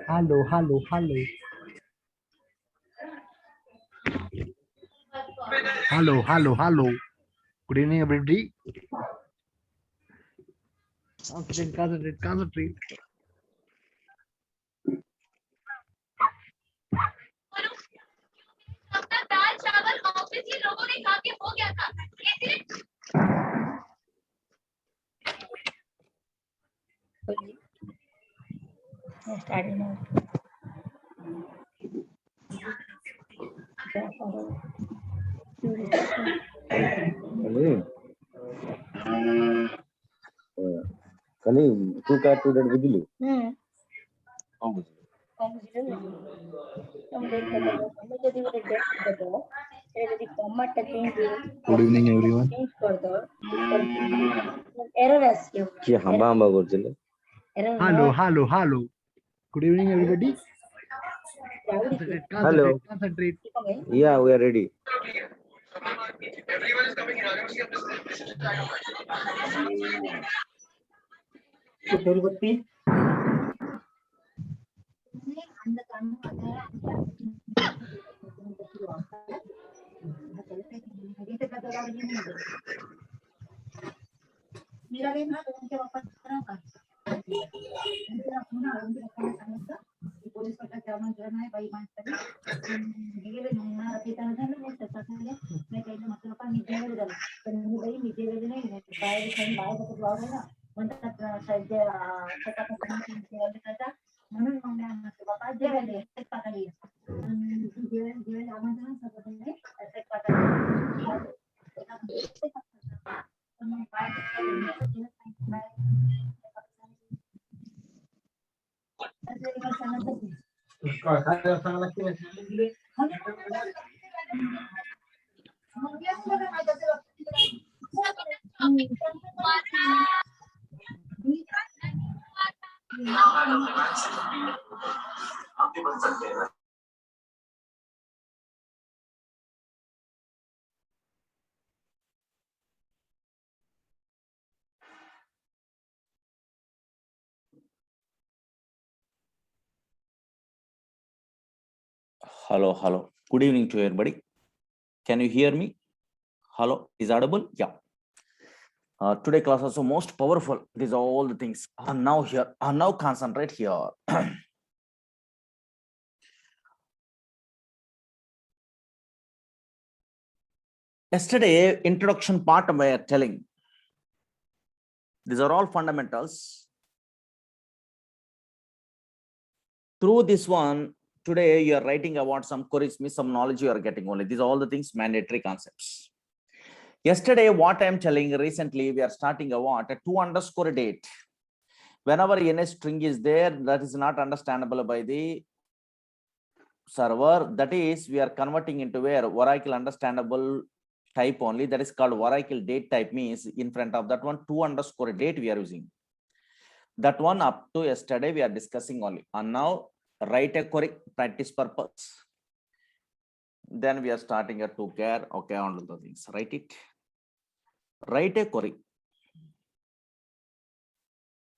Hello, hello, hello. Hello, hello, hello. Good evening, everybody. Concentrate, concentrate, concentrate. दाल चावल office के लोगों ने खा के हो गया था Kali, two car to that with you. Good evening, everyone. Ki hamba hamba korchile. Hello, hello, hello. Good evening, everybody. Concentrate, Hello. concentrate, concentrate. Yeah, we are ready. Everyone is coming here. Hello, hello. Good evening to everybody. Can you hear me? Hello, is audible? Yeah. Today class also most powerful. These are all the things. Now here. Now concentrate here. Yesterday, introduction part we are telling. These are all fundamentals. Through this one, today you are writing about some queries, some knowledge you are getting only. These are all the things, mandatory concepts. Yesterday, what I am telling recently, we are starting a 2_date. Whenever any string is there, that is not understandable by the server. That is, we are converting into where Oracle understandable type only. That is called Oracle date type, means in front of that one 2_date we are using. That one up to yesterday we are discussing only. And now write a query, practice purpose. Then we are starting a toChar. Okay, on the things. Write it. Write a query.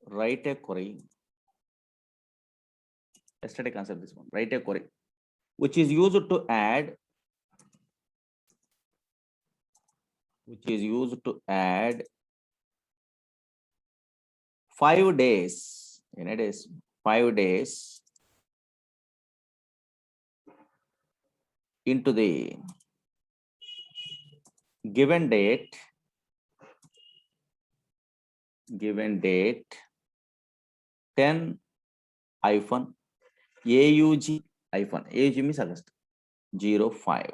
Write a query. Yesterday concept this one. Write a query, which is used to add. Which is used to add 5 days. In a days, 5 days into the given date. Given date 10 hyphen AUG hyphen AUG means August 05.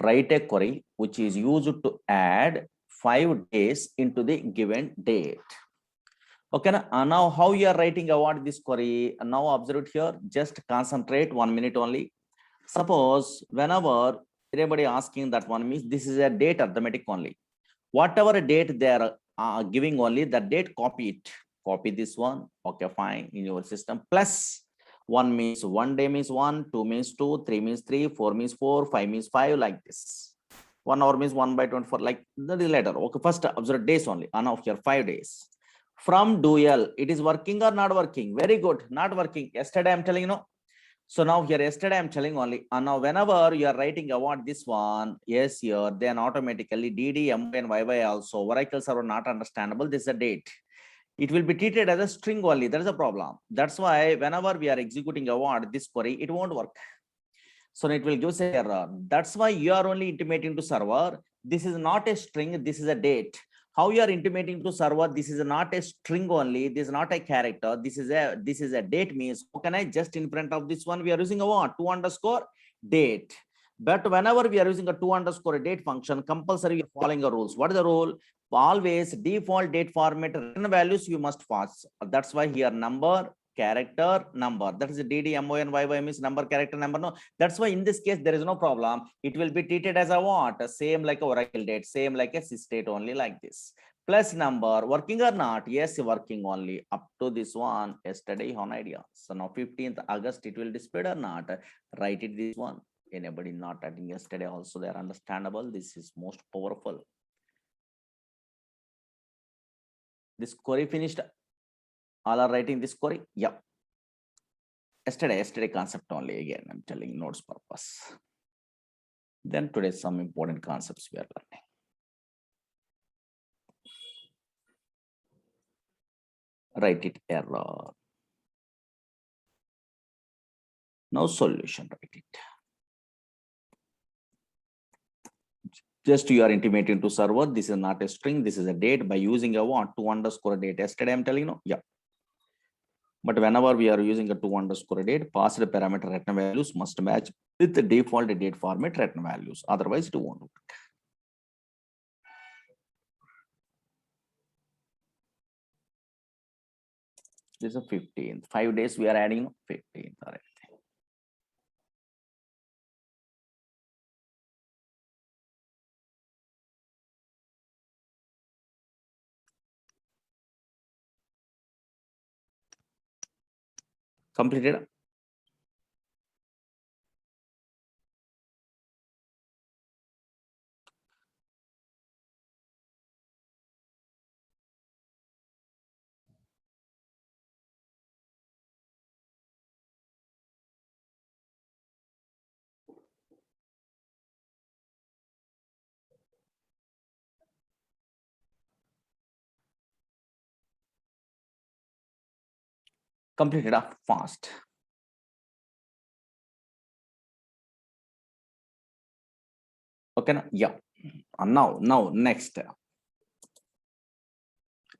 Write a query which is used to add 5 days into the given date. Okay, now how you are writing about this query? Now observe it here. Just concentrate 1 minute only. Suppose whenever everybody asking that one means this is a date arithmetic only. Whatever date they are giving only, the date copy it. Copy this one. Okay, fine, in your system. Plus 1 means 1 day means 1, 2 means 2, 3 means 3, 4 means 4, 5 means 5, like this. 1 hour means 1 by 24, like that is later. Okay, first observe days only. Now here 5 days. From dual, it is working or not working? Very good, not working. Yesterday I'm telling you, no. So now here yesterday I'm telling only. And now whenever you are writing about this one, yes, here, then automatically DD, MY and YY also. Oracles are not understandable. This is a date. It will be treated as a string only. There is a problem. That's why whenever we are executing award this query, it won't work. So it will give us an error. That's why you are only intimating to server. This is not a string. This is a date. How you are intimating to server? This is not a string only. This is not a character. This is a date means. How can I just in front of this one? We are using a what? 2 underscore date. But whenever we are using a 2 underscore date function, compulsory we are following a rules. What is the rule? Always default date format written values you must pass. That's why here number, character, number. That is a DD, MO, and YY means number, character, number. No, that's why in this case there is no problem. It will be treated as a what? Same like a Oracle date, same like a sysdate only like this. Plus number, working or not? Yes, working only up to this one. Yesterday on idea. So now 15th August it will display or not? Write it this one. Anybody not writing yesterday also they are understandable. This is most powerful. This query finished. All are writing this query. Yep. Yesterday concept only again. I'm telling notes purpose. Then today some important concepts we are learning. Write it error. Now solution, write it. Just you are intimating to server. This is not a string. This is a date by using a what? 2 underscore date. Yesterday I'm telling you. Yeah. But whenever we are using a 2 underscore date, passed parameter return values must match with the default date format return values. Otherwise, it won't work. This is a 15th. 5 days we are adding 15th. All right. Completed. Completed fast. Okay, yeah. And now next.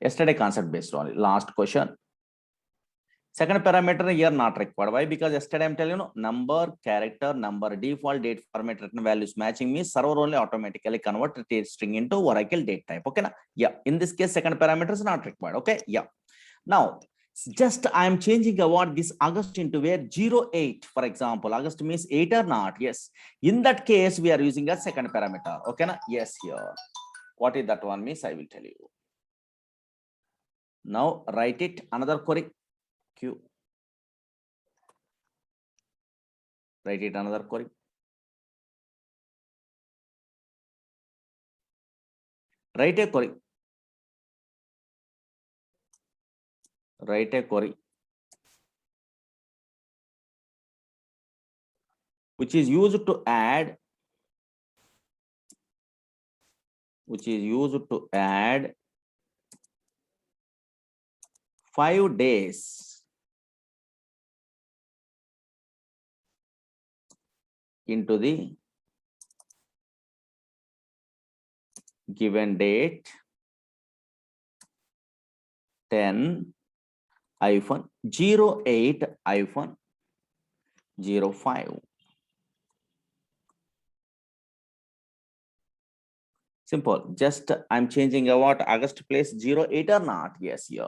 Yesterday concept based on last question. Second parameter here not required. Why? Because yesterday I'm telling you number, character, number, default date format return values matching means server only automatically convert date string into Oracle date type. Okay, na? Yeah. In this case, second parameter is not required. Okay, yeah. Now just I am changing award this August into where 08, for example. August means 8 or not. Yes. In that case, we are using a second parameter. Okay, na? Yes, here. What is that one means? I will tell you. Now write it another query. Q. Write it another query. Write a query. Write a query which is used to add 5 days into the given date 10-08-05. Simple. Just I'm changing what August place 08 or not. Yes, here.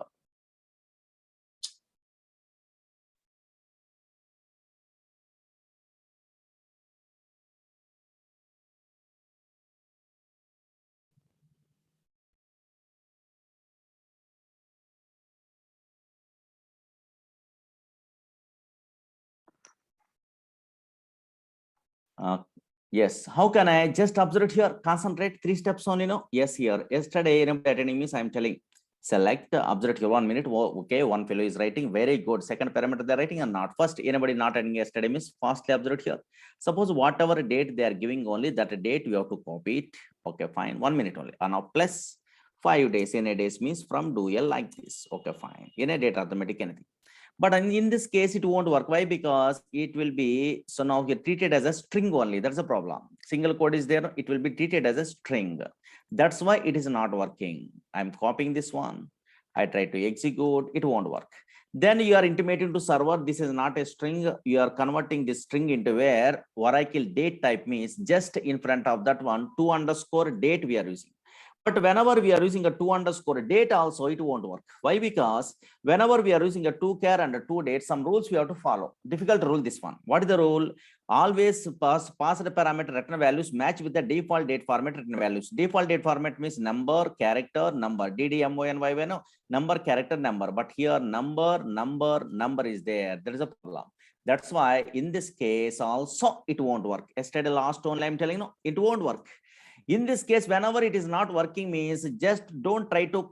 Yes. How can I just observe it here? Concentrate 3 steps only. No. Yes. Here. Yesterday, attending means I'm telling. Select, observe here 1 minute. Okay. One fellow is writing. Very good. Second parameter they're writing or not. First, anybody not attending yesterday means fastly observe here. Suppose whatever date they are giving only that date you have to copy it. Okay. Fine. 1 minute only. Now plus 5 days. In a days means from dual like this. Okay. Fine. In a date arithmetic anything. But in this case, it won't work. Why? Because it will be, so now you're treated as a string only. That's a problem. Single code is there. It will be treated as a string. That's why it is not working. I'm copying this one. I try to execute. It won't work. Then you are intimating to server. This is not a string. You are converting this string into where Oracle date type means just in front of that one, 2_date we are using. But whenever we are using a 2_date also, it won't work. Why? Because whenever we are using a 2char and a 2date, some rules we have to follow. Difficult rule this one. What is the rule? Always passed parameter return values match with the default date format return values. Default date format means number, character, number. DDMONY, no, number, character, number. But here number is there. There is a problem. That's why in this case also it won't work. Yesterday last only I'm telling you, no, it won't work. In this case, whenever it is not working means just don't try to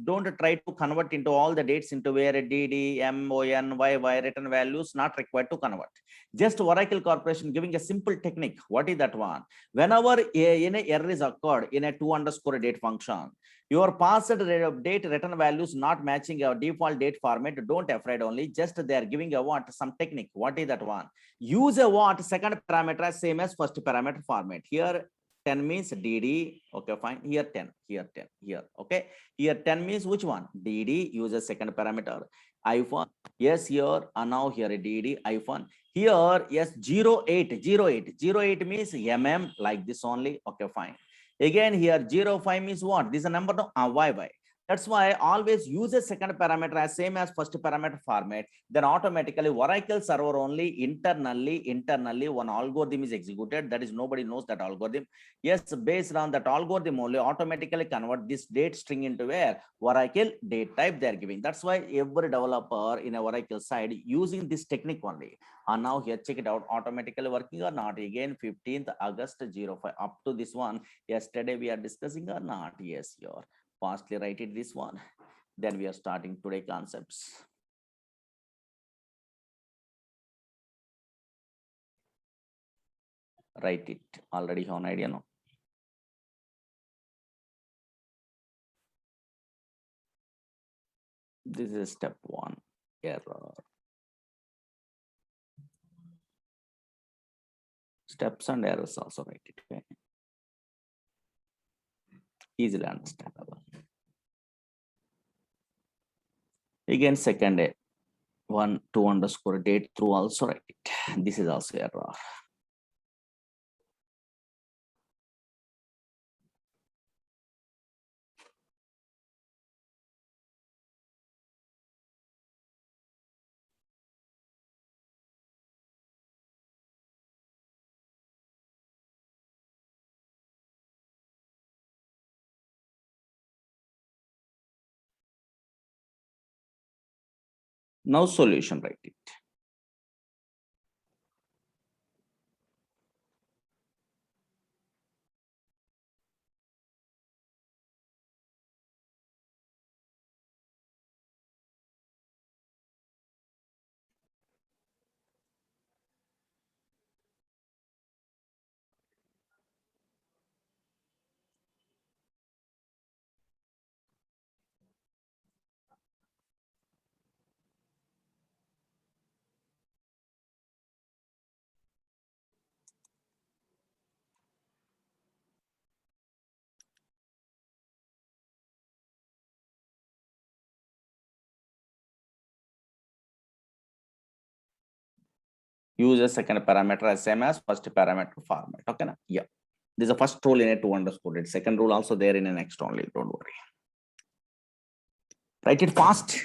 don't try to convert into all the dates into where DD, MON, YY return values not required to convert. Just Oracle Corporation giving a simple technique. What is that one? Whenever in a error is occurred in a 2_date function, your passed date return values not matching your default date format, don't afraid only. Just they are giving a what? Some technique. What is that one? Use a what? Second parameter same as first parameter format. Here 10 means DD, okay, fine. Here 10, here 10, here, okay. Here 10 means which one? DD, use a second parameter. iPhone, yes, here, and now here a DD, iPhone. Here, yes, 08 means MM, like this only, okay, fine. Again, here 05 means what? This is a number, no, YY. That's why I always use a second parameter as same as first parameter format. Then automatically Oracle server only internally one algorithm is executed. That is nobody knows that algorithm. Yes, based on that algorithm only automatically convert this date string into where Oracle date type they are giving. That's why every developer in a Oracle side using this technique only. And now here check it out, automatically working or not. Again 15th August 05 up to this one. Yesterday we are discussing or not. Yes, you're fastly write it this one. Then we are starting today concepts. Write it. Already have an idea, no? This is step 1, error. Steps and errors also write it. Okay? Easily understandable. Again, second 1, 2_date through also write it. This is also error. Now solution, write it. Use a second parameter as same as first parameter format. Okay, na? Yeah. This is the first rule in a 2_date. Second rule also there in the next only. Don't worry. Write it fast.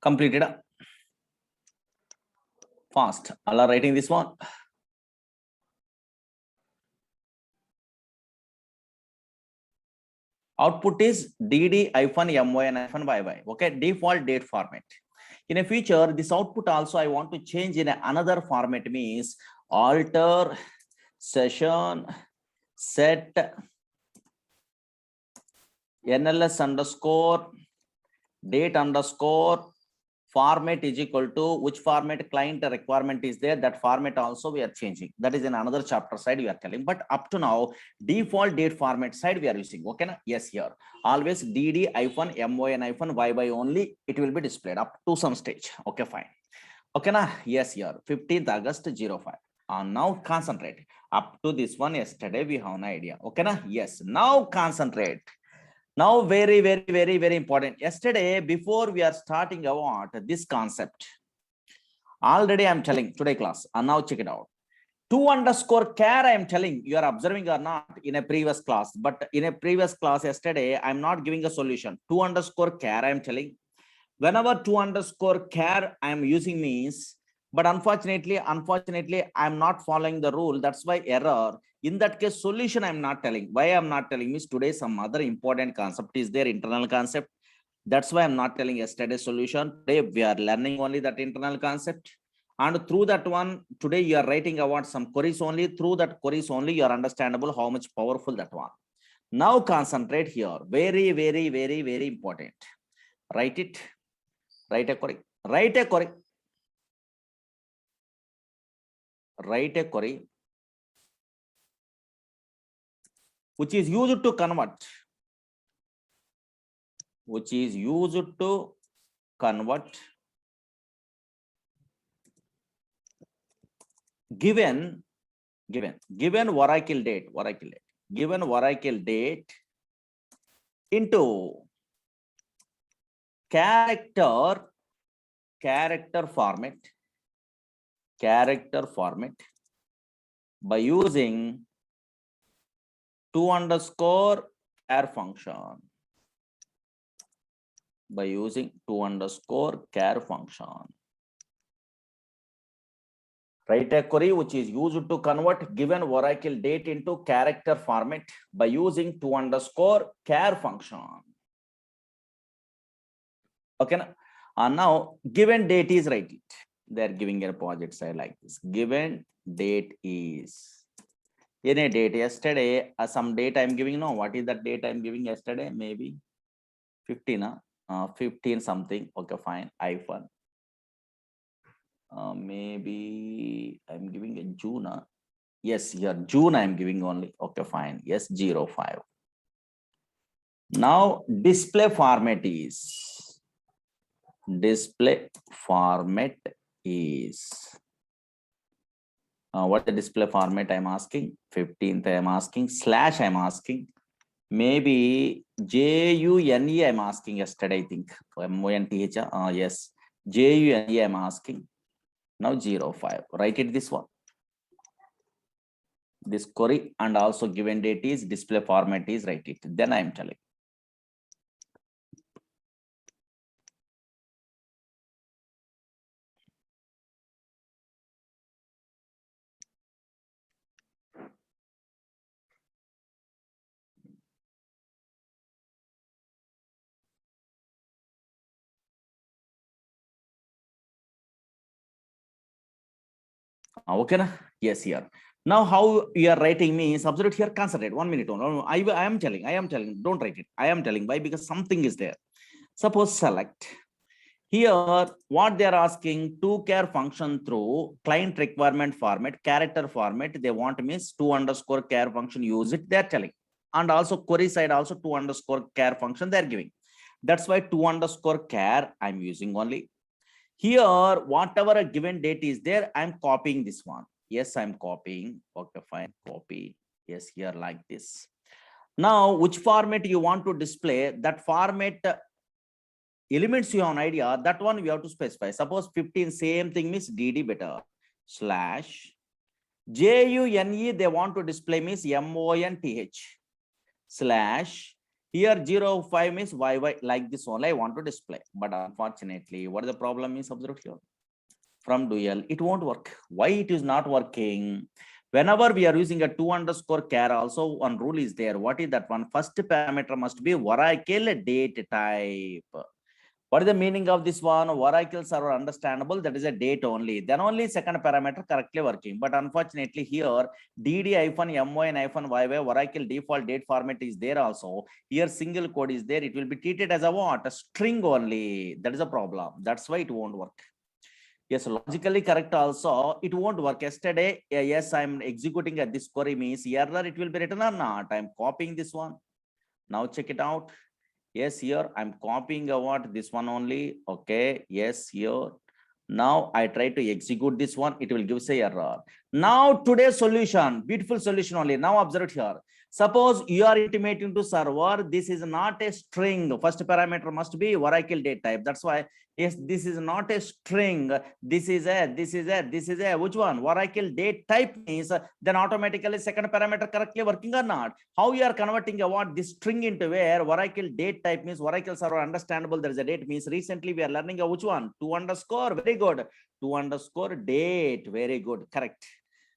Completed. Fast. Allah writing this one. Output is dd-my-yy. Okay, default date format. In a future, this output also I want to change in another format, means alter session set NLS underscore date underscore format is equal to which format client requirement is there, that format also we are changing. That is in another chapter side we are telling, but up to now default date format side we are using. Okay na? Yes, here always dd-my-yy only it will be displayed up to some stage. Okay, fine. Okay na? Yes, here 15th August 05. Now concentrate. Up to this one yesterday we have an idea. Okay na? Yes, now concentrate. Now very important. Yesterday, before we are starting about this concept, already I am telling today class, and now check it out. 2_char I am telling, you are observing or not in a previous class, but in a previous class yesterday, I am not giving a solution. 2_char I am telling. Whenever 2_char I am using means, but unfortunately, I am not following the rule. That's why error. In that case, solution I'm not telling. Why I'm not telling means today some other important concept is there, internal concept. That's why I'm not telling yesterday solution. Today we are learning only that internal concept. And through that one, today you are writing about some queries only. Through that queries only, you are understandable how much powerful that one. Now concentrate here. Very important. Write it. Write a query. Write a query. Write a query which is used to convert, given Oracle date, given Oracle date into character format by using 2_char function. By using 2_char function. Write a query which is used to convert given Oracle date into character format by using 2_char function. Okay. And now given date is, write it. They are giving a project side like this. Given date is any date yesterday, some date I'm giving. No, what is that date I'm giving yesterday? Maybe 15, 15 something. Okay, fine. iPhone. Maybe I'm giving a June. Yes, here June I'm giving only. Okay, fine. Yes, 05. Now display format is. What the display format I'm asking? 15th I'm asking, slash I'm asking. Maybe JUNE I'm asking yesterday, I think. MONTH, yes. JUNE I'm asking. Now 05. Write it this one. This query and also given date is, display format is, write it. Then I'm telling. Okay, na? Yes, here. Now, how you are writing means, observe here, concentrate. 1 minute. No, I am telling, don't write it. I am telling. Why? Because something is there. Suppose select. Here, what they are asking, 2_char function through client requirement format, character format, they want means 2_char function, use it, they are telling. And also query side also 2_char function they are giving. That's why 2_char I'm using only. Here, whatever a given date is there, I'm copying this one. Yes, I'm copying. Okay, fine. Copy. Yes, here like this. Now, which format you want to display, that format elements you have an idea, that one we have to specify. Suppose 15, same thing means DD better. Slash JUNE, they want to display means MONTH. Slash Here 0, 5 means YY, like this only I want to display. But unfortunately, what is the problem is observed here? From dual, it won't work. Why it is not working? Whenever we are using a 2_char, also one rule is there. What is that one? First parameter must be Oracle date type. What is the meaning of this one? Oracles are understandable. That is a date only. Then only second parameter correctly working. But unfortunately here, DD-MY-YY Oracle default date format is there also. Here single code is there. It will be treated as a what? A string only. That is a problem. That's why it won't work. Yes, logically correct also. It won't work. Yesterday, yes, I'm executing at this query means error. It will be written or not. I'm copying this one. Now check it out. Yes, here I'm copying what this one only. Okay, yes, here. Now I try to execute this one. It will give say error. Now today's solution, beautiful solution only. Now observe it here. Suppose you are intimating to server, this is not a string. First parameter must be Oracle date type. That's why, yes, this is not a string. This is a, which one? Oracle date type means then automatically second parameter correctly working or not. How you are converting a what? This string into where Oracle date type means Oracle server understandable. There is a date means recently we are learning a which one? 2_, very good. 2_ very good, correct.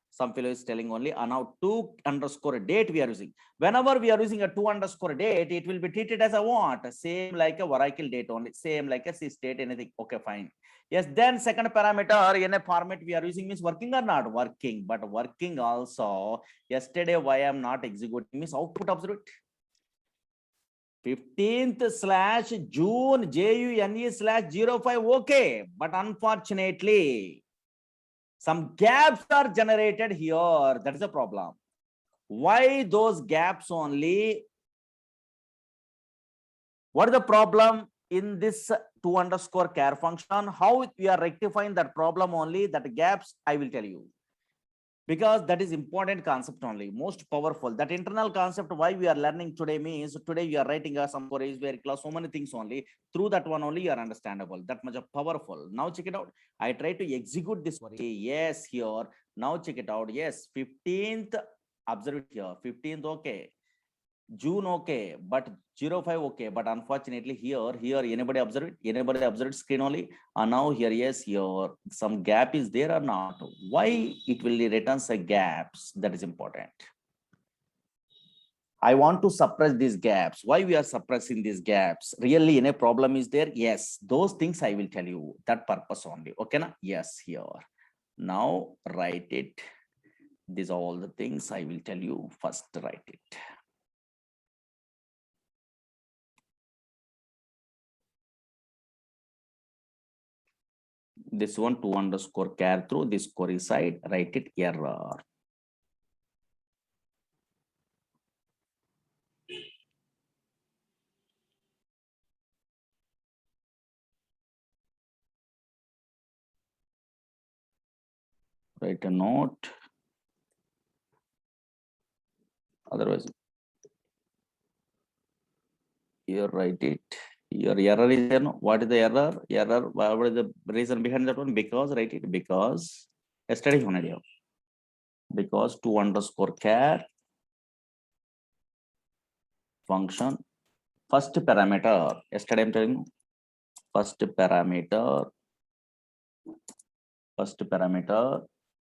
Some fellow is telling only now 2_ we are using. Whenever we are using a 2_ date, it will be treated as a what? Same like a Oracle date only, same like a sysdate, anything. Okay, fine. Yes, then second parameter in a format we are using means working or not working, but working also. Yesterday, why I am not executing means output observe it. 15th/June JUNE/05. Okay, but unfortunately, some gaps are generated here. That is a problem. Why those gaps only? What is the problem in this 2_char function? How we are rectifying that problem only? That gaps I will tell you. Because that is important concept only, most powerful. That internal concept why we are learning today means today we are writing some queries, very close, so many things only. Through that one only you are understandable. That much of powerful. Now check it out. I try to execute this query. Yes, here. Now check it out. Yes, 15th. Observe it here. 15th. Okay. June okay, but 05 okay, but unfortunately here anybody observe it? Anybody observe screen only? And now here, yes, here some gap is there or not? Why it will return a gaps? That is important. I want to suppress these gaps. Why we are suppressing these gaps? Really, any problem is there? Yes, those things I will tell you. That purpose only. Okay, na? Yes, here. Now write it. These are all the things I will tell you. First, write it. This one 2_char through this query side, write it error. Write a note. Otherwise, here write it. Your error is there. No? What is the error? Error. What is the reason behind that one? Because write it because yesterday one idea. Because 2_char function first parameter. Yesterday I'm telling you first parameter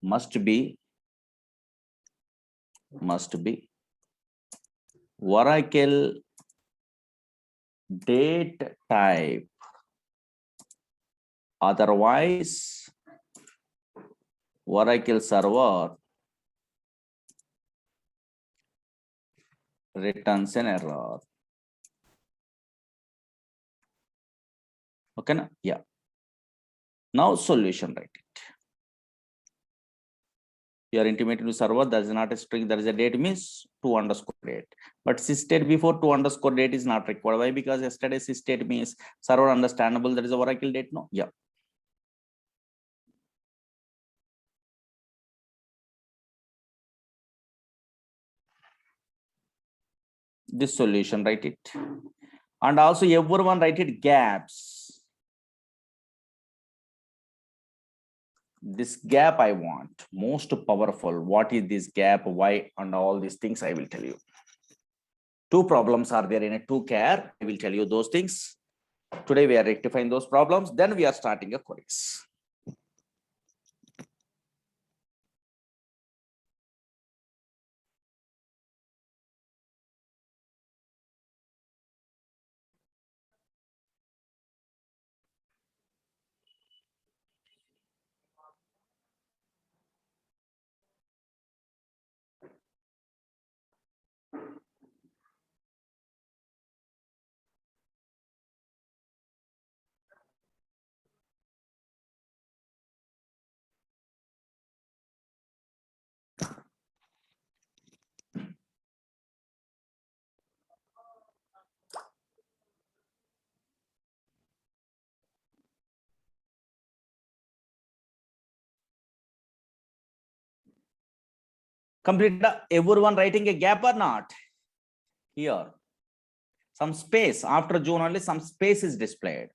must be Oracle date type. Otherwise, Oracle server returns an error. Okay, na? Yeah. Now solution, write it. You are intimating to server, that is not a string, there is a date means 2_date. But sysdate before 2_date is not required. Why? Because yesterday sysdate means server understandable, there is a Oracle date. No, yeah. This solution, write it. And also everyone write it gaps. This gap I want, most powerful. What is this gap? Why? And all these things I will tell you. Two problems are there in a two care. I will tell you those things. Today we are rectifying those problems. Then we are starting a queries. Complete everyone writing a gap or not? Here. Some space after June only, some space is displayed.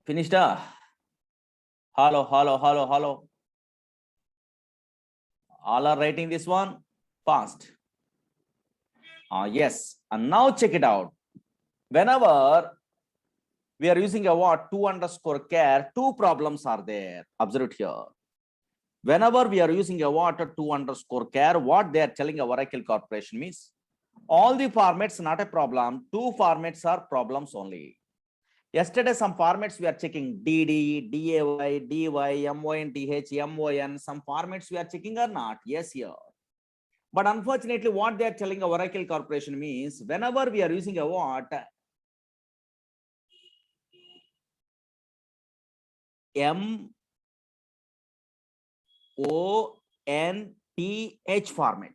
Finished? Hello, hello, hello, hello. All are writing this one fast. Yes, and now check it out. Whenever we are using a what 2_care, two problems are there. Observe it here. Whenever we are using a what 2_care, what they are telling a Oracle Corporation means all the formats not a problem. Two formats are problems only. Yesterday, some formats we are checking DD, DAY, DY, MONTH, MON. Some formats we are checking or not. Yes, here. But unfortunately, what they are telling a Oracle Corporation means whenever we are using a what MONTH format,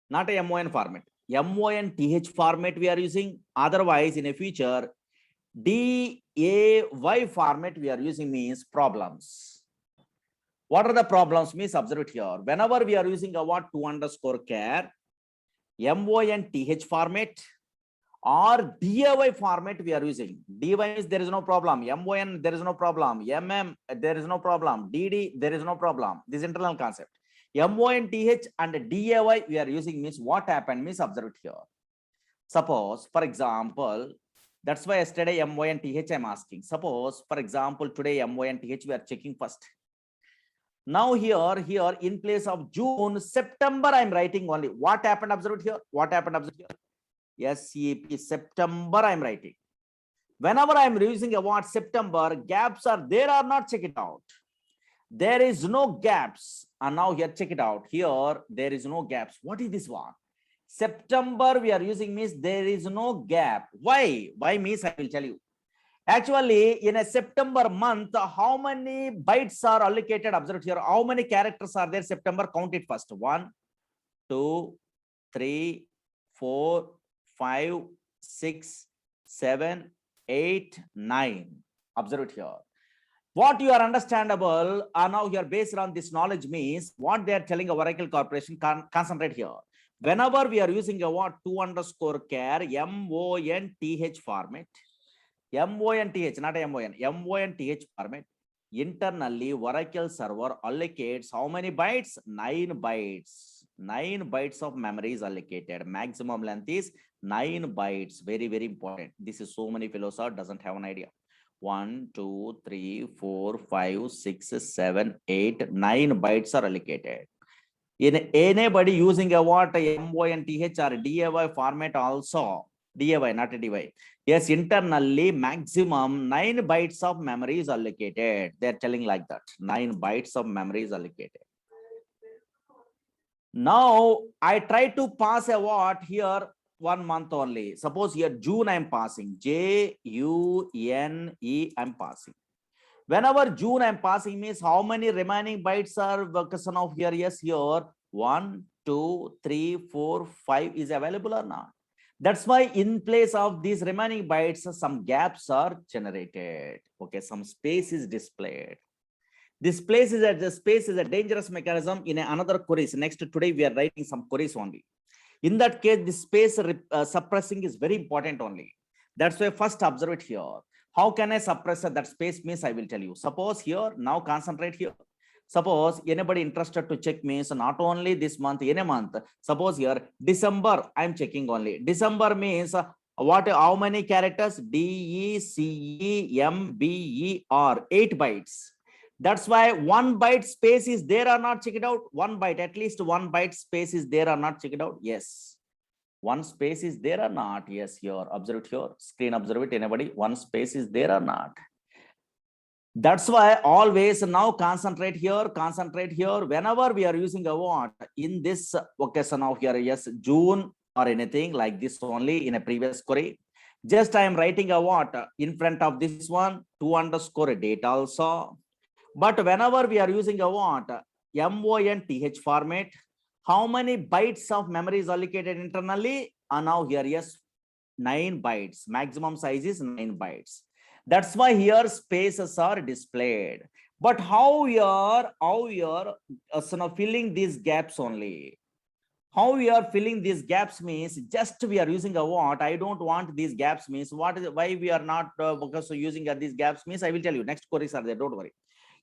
not a MON format. MONTH format we are using. Otherwise, in a future, DAY format we are using means problems. What are the problems means? Observe it here. Whenever we are using a what 2_care, MONTH format or DAY format we are using. DY means there is no problem. MON there is no problem. MM there is no problem. DD there is no problem. This internal concept. MONTH and DAY we are using means what happened means observe it here. Suppose, for example, that's why yesterday MONTH I'm asking. Suppose, for example, today MONTH we are checking first. Now here in place of June, September I'm writing only. What happened? Observe it here. What happened? Observe here. SCP September I'm writing. Whenever I'm using a what September, gaps are there or not, check it out. There is no gaps. And now here, check it out. Here, there is no gaps. What is this one? September we are using means there is no gap. Why? Why means I will tell you. Actually, in a September month, how many bytes are allocated? Observe here. How many characters are there? September, count it first. 1, 2, 3, 4, 5, 6, 7, 8, 9. Observe it here. What you are understandable are now here based on this knowledge means what they are telling a Oracle Corporation. Concentrate here. Whenever we are using a what 2_care MONTH format, MONTH, not MON, MONTH format, internally Oracle server allocates how many bytes? 9 bytes. 9 bytes of memory is allocated. Maximum length is 9 bytes. Very, very important. This is so many fellows are doesn't have an idea. 1, 2, 3, 4, 5, 6, 7, 8, 9 bytes are allocated. In anybody using a what MONTH or DAY format also, DAY, not a DY. Yes, internally maximum 9 bytes of memory is allocated. They're telling like that. 9 bytes of memory is allocated. Now I try to pass a what here 1 month only. Suppose here June I'm passing. JUNE I'm passing. Whenever June I'm passing means how many remaining bytes are question of here? Yes, here 1, 2, 3, 4, 5 is available or not. That's why in place of these remaining bytes, some gaps are generated. Okay, some space is displayed. This space is a dangerous mechanism in another queries. Next, today we are writing some queries only. In that case, this space suppressing is very important only. That's why first observe it here. How can I suppress that space means I will tell you. Suppose here, now concentrate here. Suppose anybody interested to check means not only this month, in a month. Suppose here December, I'm checking only. December means what? How many characters? DECEMBER, 8 bytes. That's why 1 byte space is there or not. Check it out. 1 byte, at least 1 byte space is there or not. Check it out. Yes. 1 space is there or not? Yes, here. Observe it here. Screen observe it. Anybody? 1 space is there or not? That's why always now concentrate here. Whenever we are using a what in this occasion of here, yes, June or anything like this only in a previous query. Just I am writing a what in front of this one, 2_ date also. But whenever we are using a what MONTH format, how many bytes of memory is allocated internally? Now here, yes, 9 bytes. Maximum size is 9 bytes. That's why here spaces are displayed. But how we are filling these gaps only? How we are filling these gaps means just we are using a what? I don't want these gaps means what is why we are not using these gaps means I will tell you. Next queries are there. Don't worry.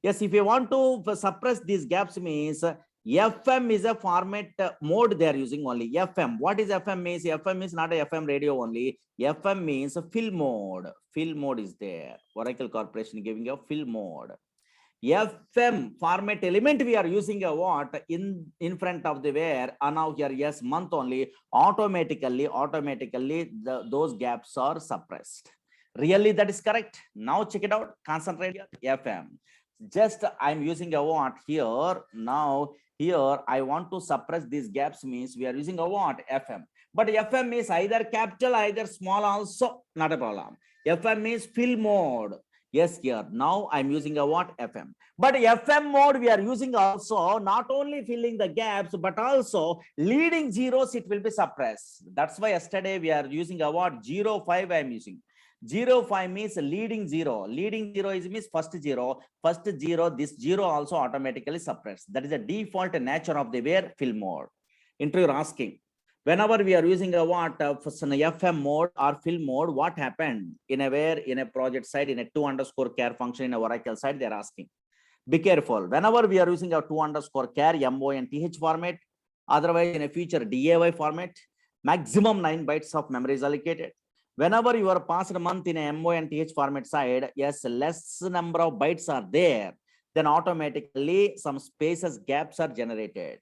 Yes, if you want to suppress these gaps means FM is a format mode they are using only. FM. What is FM means? FM is not a FM radio only. FM means fill mode. Fill mode is there. Oracle Corporation giving a fill mode. FM format element we are using a what in front of the where now here yes month only automatically those gaps are suppressed. Really that is correct. Now check it out. Concentrate here. FM. Just I'm using a what here. Now here I want to suppress these gaps means we are using a what? FM. But FM is either capital, either small also, not a problem. FM is fill mode. Yes, here. Now I'm using a what? FM. But FM mode we are using also not only filling the gaps, but also leading zeros, it will be suppressed. That's why yesterday we are using a what? 05 I'm using. 05 means leading zero. Leading zero is means first zero. First zero, this zero also automatically suppressed. That is the default nature of the where fill mode. Into you're asking. Whenever we are using a what FM mode or fill mode, what happened in a where in a project side in a 2_ function in a Oracle side, they're asking. Be careful. Whenever we are using a 2_ MONTH format, otherwise in a future DAY format, maximum 9 bytes of memory is allocated. Whenever you are passed a month in a MONTH format side, yes, less number of bytes are there, then automatically some spaces gaps are generated.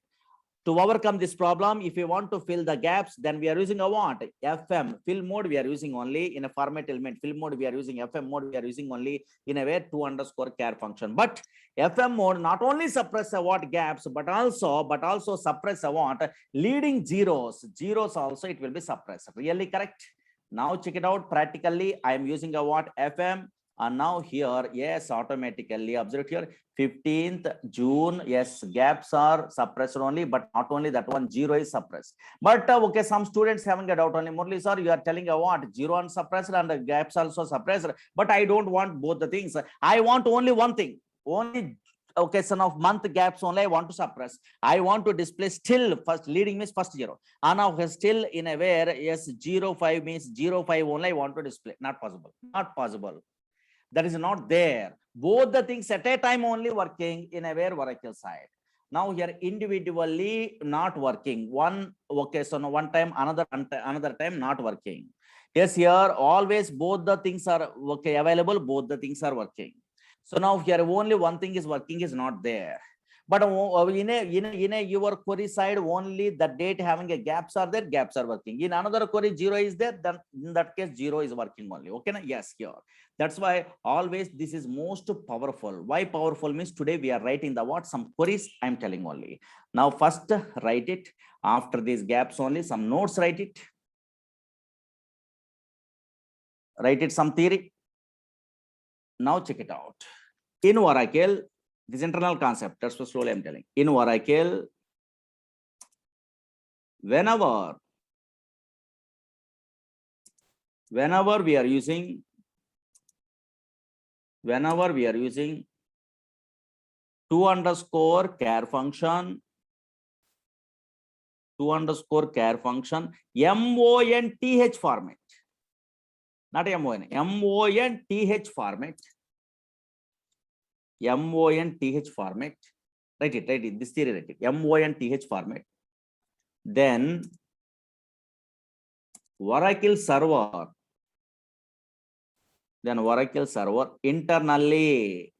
To overcome this problem, if you want to fill the gaps, then we are using a what? FM. Fill mode we are using only in a format element. Fill mode we are using FM mode we are using only in a where 2_ function. But FM mode not only suppress a what gaps, but also suppress a what leading zeros. Zeros also it will be suppressed. Really correct? Now check it out practically. I am using a what? FM. And now here, yes, automatically observe here 15th June, yes, gaps are suppressed only, but not only that one, zero is suppressed. But okay, some students having a doubt only. Murli sir, you are telling a what? Zero and suppressed and the gaps also suppressed. But I don't want both the things. I want only one thing. Only occasion of month gaps only I want to suppress. I want to display still first leading means first zero. And now still in a where yes 05 means 05 only I want to display. Not possible. Not possible. That is not there. Both the things at a time only working in a where Oracle side. Now here individually not working. One occasion, one time, another time not working. Yes, here always both the things are okay available. Both the things are working. So now here only one thing is working is not there. But in a your query side only the date having a gaps are there, gaps are working. In another query zero is there, then in that case zero is working only. Okay, yes, here. That's why always this is most powerful. Why powerful means today we are writing the what some queries I'm telling only. Now first write it. After these gaps only some notes write it. Write it some theory. Now check it out. In Oracle, this internal concept, that's what slowly I'm telling. In Oracle, whenever we are using 2_ function, MONTH format, not MON, MONTH format. MONTH format. Write it, this theory, write it, MONTH format. Then Oracle server, internally,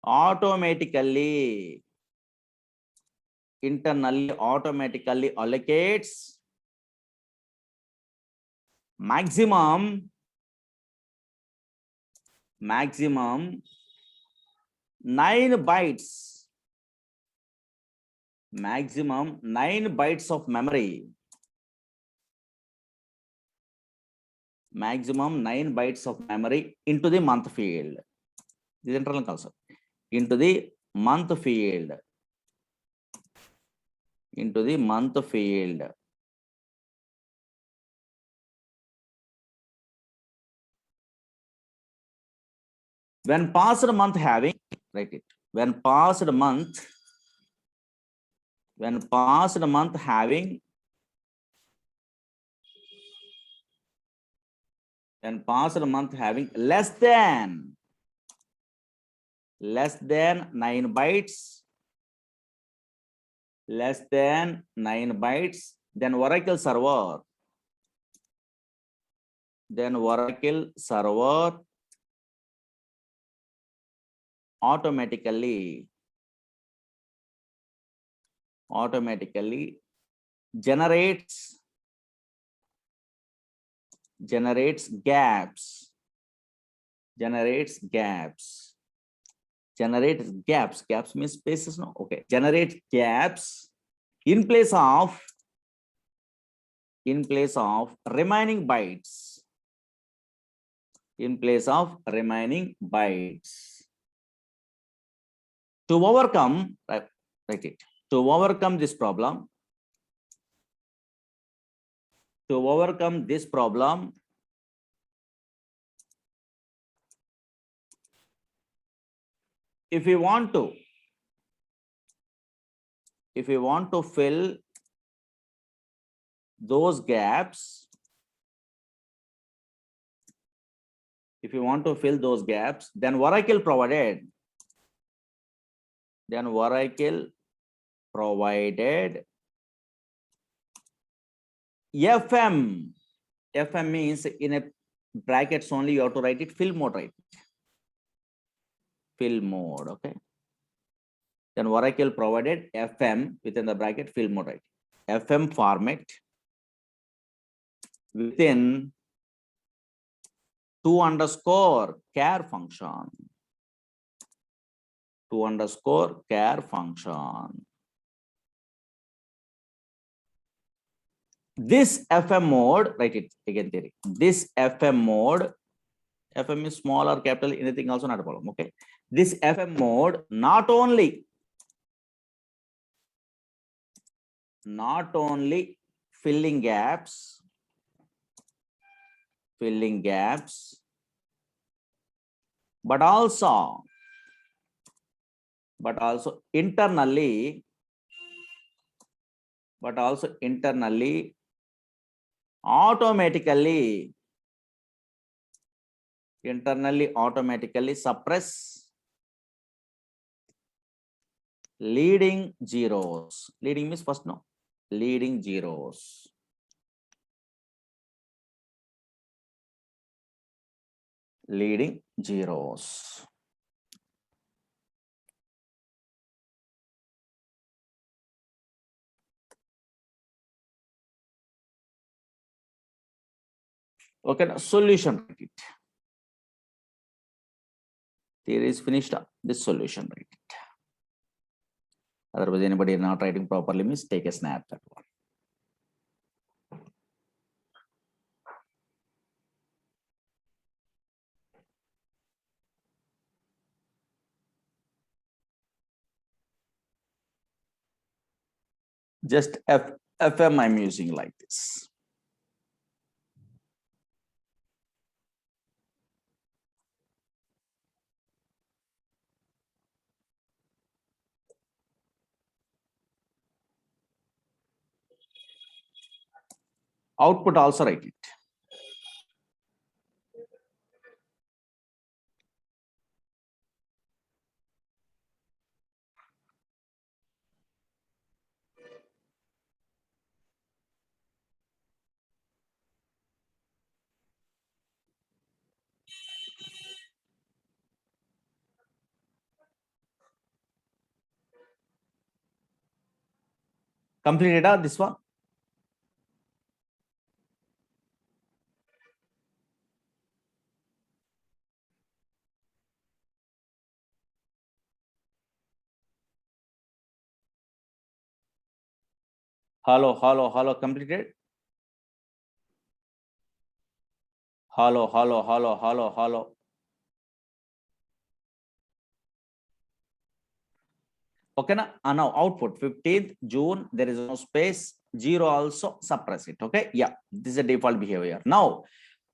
automatically allocates maximum 9 bytes, maximum 9 bytes of memory, maximum 9 bytes of memory into the month field. This is internal concept. Into the month field. Into the month field. When passed month having, write it. When passed month having, when passed month having less than 9 bytes, then Oracle server automatically generates gaps. Gaps means spaces, no? Okay. Generates gaps in place of remaining bytes. To overcome, write it. To overcome this problem, if we want to fill those gaps, then Oracle provided FM. FM means in a brackets only, you have to write it fill mode, right? Fill mode, okay. Then Oracle provided FM within the bracket fill mode, right? FM format within 2_char function. This FM mode, write it again, theory. This FM mode, FM is small or capital, anything also not a problem, okay? This FM mode not only filling gaps, but also internally automatically suppress leading zeros. Leading means first, no, leading zeros. Okay, now solution, write it. Theory is finished. This solution, write it. Otherwise, anybody not writing properly means take a snap that one. Just FM I'm using like this. Output also write it. Completed this one? Hello, completed? Hello. Okay, now output 15th June, there is no space, 0 also suppress it. Okay, yeah, this is a default behavior. Now,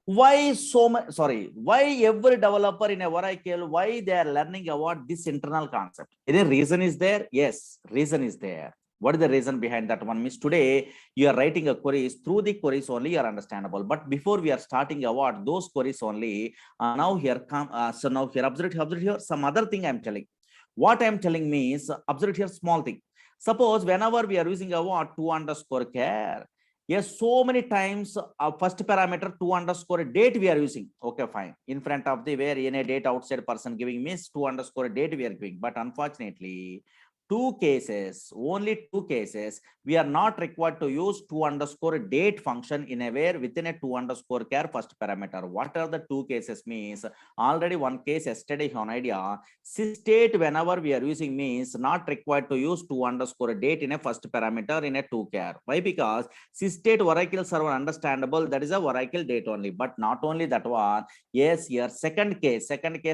why so much? Sorry, why every developer in a Oracle, why they are learning about this internal concept? Any reason is there? Yes, reason is there. What is the reason behind that one? Means today you are writing a queries, through the queries only you are understandable. But before we are starting about those queries only, now here come. So now here observe here some other thing I am telling. What I am telling means observe here small thing. Suppose whenever we are using a what 2_char. Yes, so many times first parameter 2_date we are using. Okay, fine. In front of the where any date outside person giving means 2_date we are giving. But unfortunately, only two cases, we are not required to use 2_date function in a where within a 2_char first parameter. What are the two cases means? Already one case yesterday on idea. Sysdate whenever we are using means not required to use 2_date in a first parameter in a 2_char. Why? Because Sysdate Oracle server understandable, that is a Oracle date only. But not only that one, yes, here second case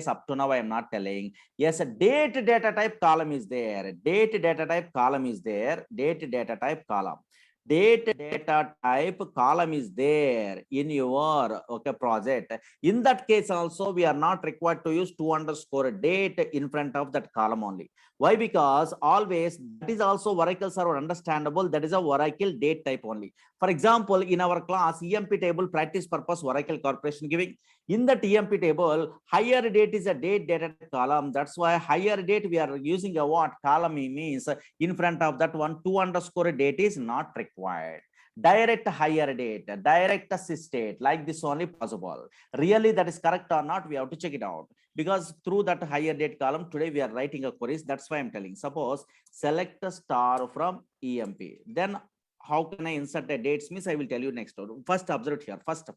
up to now I am not telling. Yes, a date data type column is there. Date data type column is there. Date data type column. Date data type column is there in your project. In that case also we are not required to use 2_date in front of that column only. Why? Because always that is also Oracle server understandable, that is a Oracle date type only. For example, in our class EMP table practice purpose Oracle Corporation giving, in that EMP table higher date is a date data column. That's why higher date we are using a what column means in front of that one 2_date is not required. Direct higher date, direct Sysdate, like this only possible. Really that is correct or not, we have to check it out. Because through that higher date column, today we are writing a queries. That's why I'm telling. Suppose select a star from EMP. Then how can I insert a dates means I will tell you next. First observe here. First.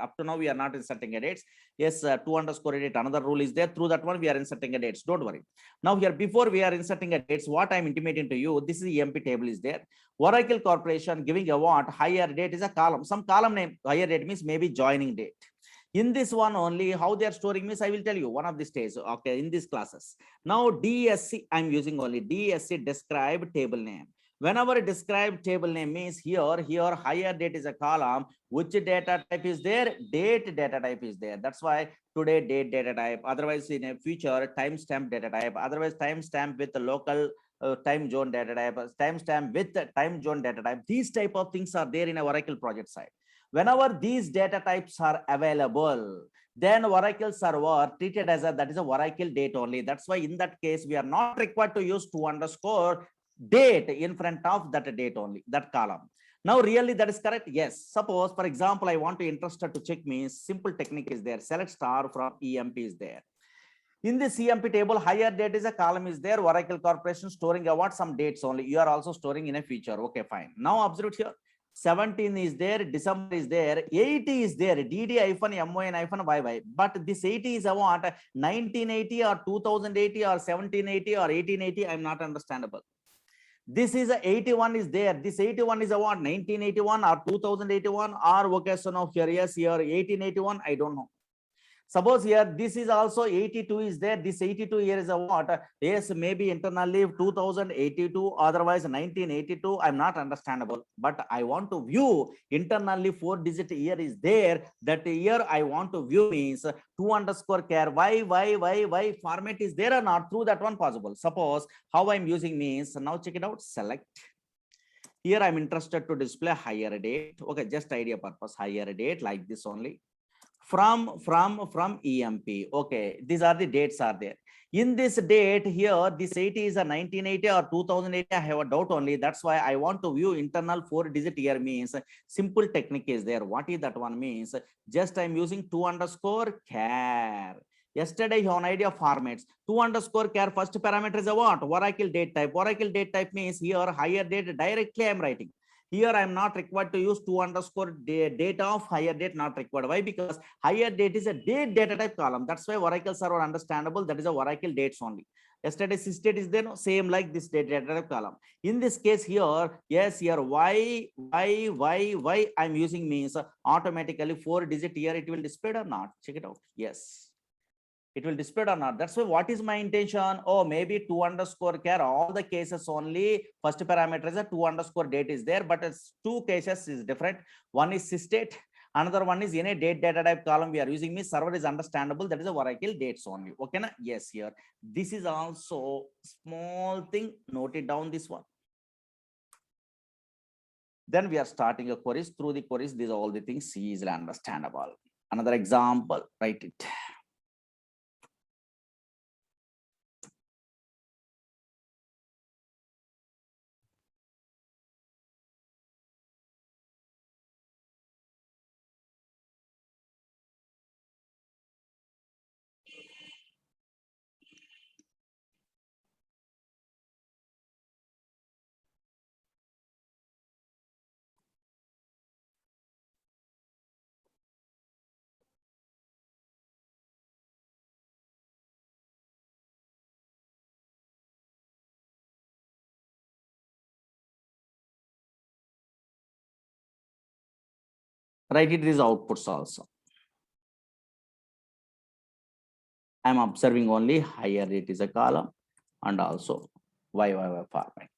Up to now we are not inserting a dates. Yes, 2_date. Another rule is there. Through that one we are inserting a dates. Don't worry. Now here before we are inserting a dates, what I'm intimating to you, this is the EMP table is there. Oracle Corporation giving a what higher date is a column. Some column name higher date means maybe joining date. In this one only, how they are storing means I will tell you one of the stages. Okay, in these classes. Now DSC I'm using only DSC describe table name. Whenever describe table name means here higher date is a column. Which data type is there? Date data type is there. That's why today date data type. Otherwise in a future timestamp data type. Otherwise timestamp with the local time zone data type. Timestamp with the time zone data type. These type of things are there in a Oracle project side. Whenever these data types are available, then Oracle server treated as a that is a Oracle date only. That's why in that case we are not required to use 2_date in front of that date only, that column. Now really that is correct. Yes. Suppose for example I want to interested to check means simple technique is there. Select star from EMP is there. In this EMP table higher date is a column is there. Oracle Corporation storing about some dates only. You are also storing in a future. Okay, fine. Now observe here. 17 is there, December is there, 80 is there, DD-MON-YY. But this 80 is a what? 1980 or 2080 or 1780 or 1880. I'm not understandable. This is a 81 is there. This 81 is a what? 1981 or 2081 or okay. So now here yes, here 1881. I don't know. Suppose here this is also 82 is there. This 82 here is a what? Yes, maybe internally 2082, otherwise 1982. I'm not understandable, but I want to view internally 4-digit year is there. That year I want to view means 2_char. Why format is there or not? Through that one possible. Suppose how I'm using means now check it out. Select. Here I'm interested to display higher date. Okay, just idea purpose higher date like this only. From EMP. Okay, these are the dates are there. In this date here, this 80 is a 1980 or 2080. I have a doubt only. That's why I want to view internal 4-digit year means simple technique is there. What is that one means? Just I'm using 2_char. Yesterday, you have an idea of formats. 2 underscore char first parameter is a what? Oracle date type. Oracle date type means here higher date directly I am writing. Here I am not required to use 2 underscore date of higher date, not required. Why? Because higher date is a date data type column. That's why Oracle server understandable. That is a Oracle dates only. Yesterday's state is there, no? Same like this date data type column. In this case here, yes, here why I'm using means automatically 4-digit here it will display or not. Check it out. Yes. It will display or not. That's why what is my intention? Oh, maybe 2 underscore char, all the cases only first parameter is a 2 underscore date is there, but it's 2 cases is different. One is sysdate, another one is any date data type column we are using means server is understandable. That is a Oracle dates only. Okay, na? Yes, here. This is also small thing. Note it down this one. Then we are starting a queries. Through the queries, these are all the things easily understandable. Another example, write it. Write it these outputs also. I'm observing only higher rate is a column and also YYY format.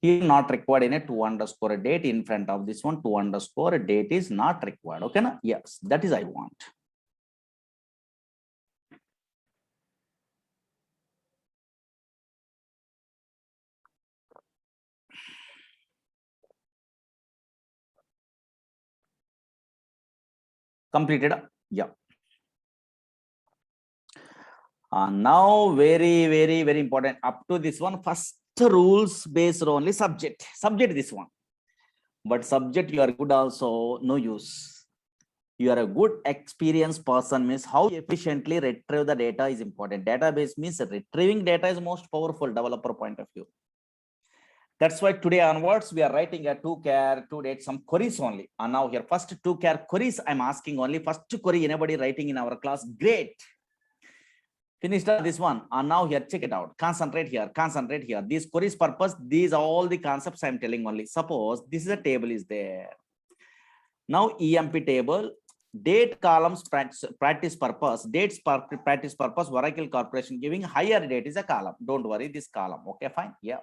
Here not required in a 2 underscore date in front of this one. 2 underscore date is not required. Okay, na? Yes, that is I want. Completed. Yeah. Now very important. Up to this one, first rules based only subject. Subject this one. But subject you are good also, no use. You are a good experienced person means how efficiently retrieve the data is important. Database means retrieving data is most powerful developer point of view. That's why today onwards we are writing a 2 char 2 date some queries only. And now here first 2 char queries I'm asking only. First query anybody writing in our class, great. Finished this one. And now here check it out. Concentrate here. Concentrate here. These queries purpose. These are all the concepts I'm telling only. Suppose this is a table is there. Now EMP table. Date columns practice purpose, dates practice purpose, Oracle Corporation giving higher date is a column. Don't worry, this column. Okay, fine. Yeah.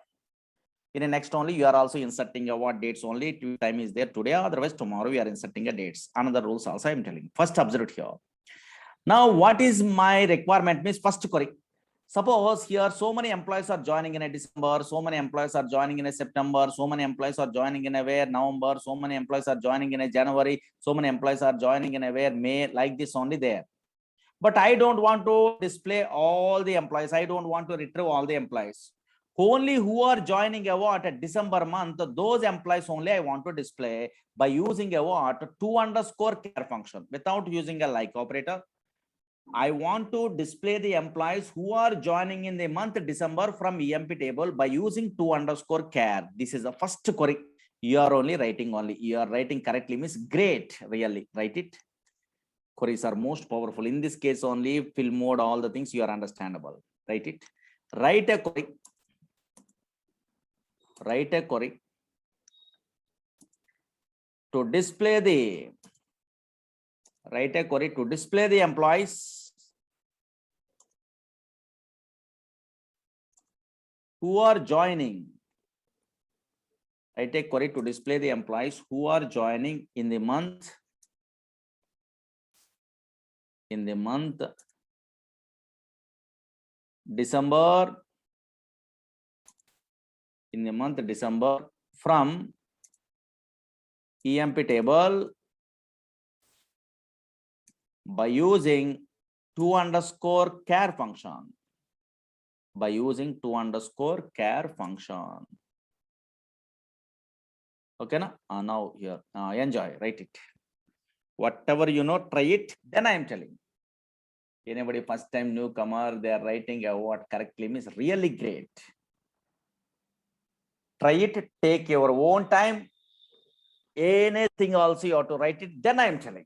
In the next only, you are also inserting a what dates only. Time is there today, otherwise tomorrow we are inserting a dates. Another rules also I am telling. First observe here. Now, what is my requirement means first query. Suppose here so many employees are joining in a December, so many employees are joining in a September, so many employees are joining in a where November, so many employees are joining in a January, so many employees are joining in a where May, like this only there. But I don't want to display all the employees. I don't want to retrieve all the employees. Only who are joining a what at December month, those employees only I want to display by using a what 2 underscore char function without using a like operator. I want to display the employees who are joining in the month December from EMP table by using 2 underscore char. This is the first query. You are only writing only. You are writing correctly means great. Really write it. Queries are most powerful. In this case only fill mode, all the things you are understandable. Write it. Write a query. Write a query to display the. Write a query to display the employees who are joining. Write a query to display the employees who are joining in the month. December. In the month December from EMP table by using 2 underscore char function. By using 2 underscore char function. Okay, na? Now here, enjoy, write it. Whatever you know, try it. Then I am telling. Anybody first time newcomer, they are writing a what correctly means really great. Try it, take your own time. Anything also you have to write it. Then I am telling.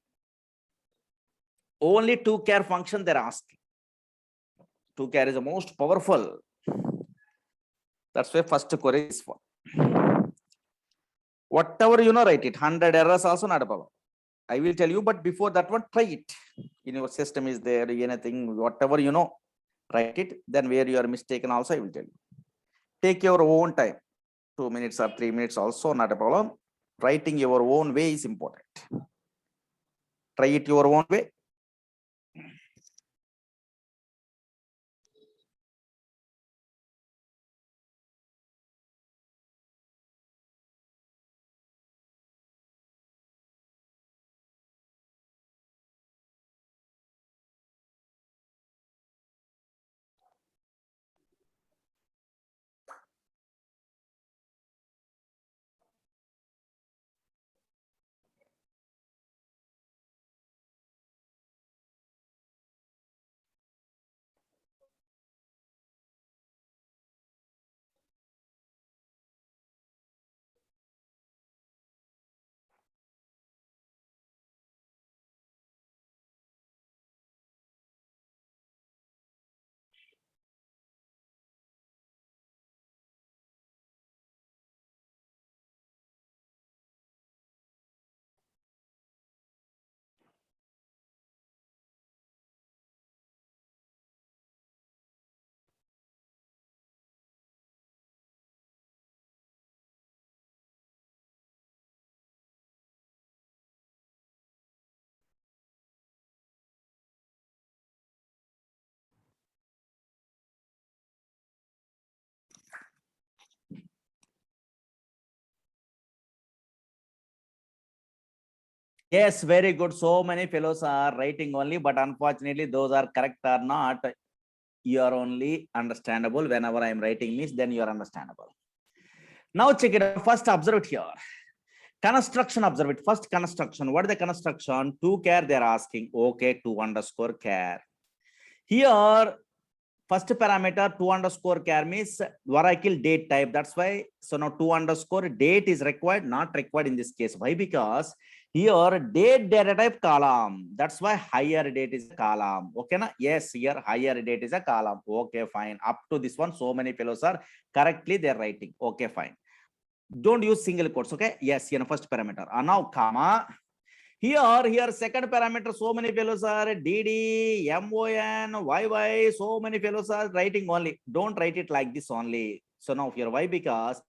Only to care function they're asking. To care is the most powerful. That's why first query is for. Whatever you know, write it. 100 errors also not a problem. I will tell you, but before that one, try it. In your system is there anything, whatever you know, write it. Then where you are mistaken also, I will tell you. Take your own time. 2 minutes or 3 minutes also not a problem. Writing your own way is important. Try it your own way. Yes, very good. So many fellows are writing only, but unfortunately, those are correct or not. You are only understandable whenever I am writing means, then you are understandable. Now check it out. First, observe it here. Construction, observe it. First construction. What is the construction? To care they are asking. Okay, to underscore care. Here, first parameter to underscore care means variable date type. That's why. So now to underscore date is required, not required in this case. Why? Because here date data type column. That's why higher date is a column. Okay, na? Yes, here higher date is a column. Okay, fine. Up to this one, so many fellows are correctly they're writing. Okay, fine. Don't use single quotes. Okay. Yes, here first parameter. Now comma. Here second parameter, so many fellows are DD, MON, YY, so many fellows are writing only. Don't write it like this only. So now here, why? Because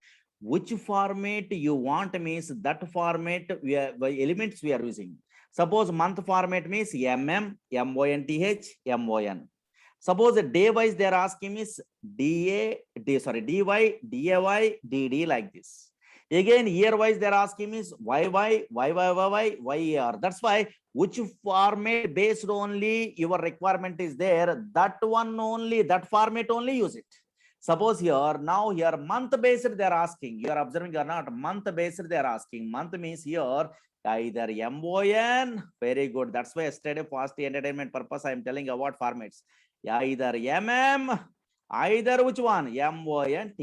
which format you want means that format elements we are using. Suppose month format means MM, MONTH, MON. Suppose the day wise they are asking means DY, DAY, DD like this. Again, year wise they're asking is YY, YER. That's why which format based only your requirement is there, that one only, that format only use it. Suppose here, now here month based they're asking, you are observing or not, month based they're asking. Month means here either MON, very good. That's why yesterday for the entertainment purpose I am telling you what formats. Either MM, either which one? MONTH.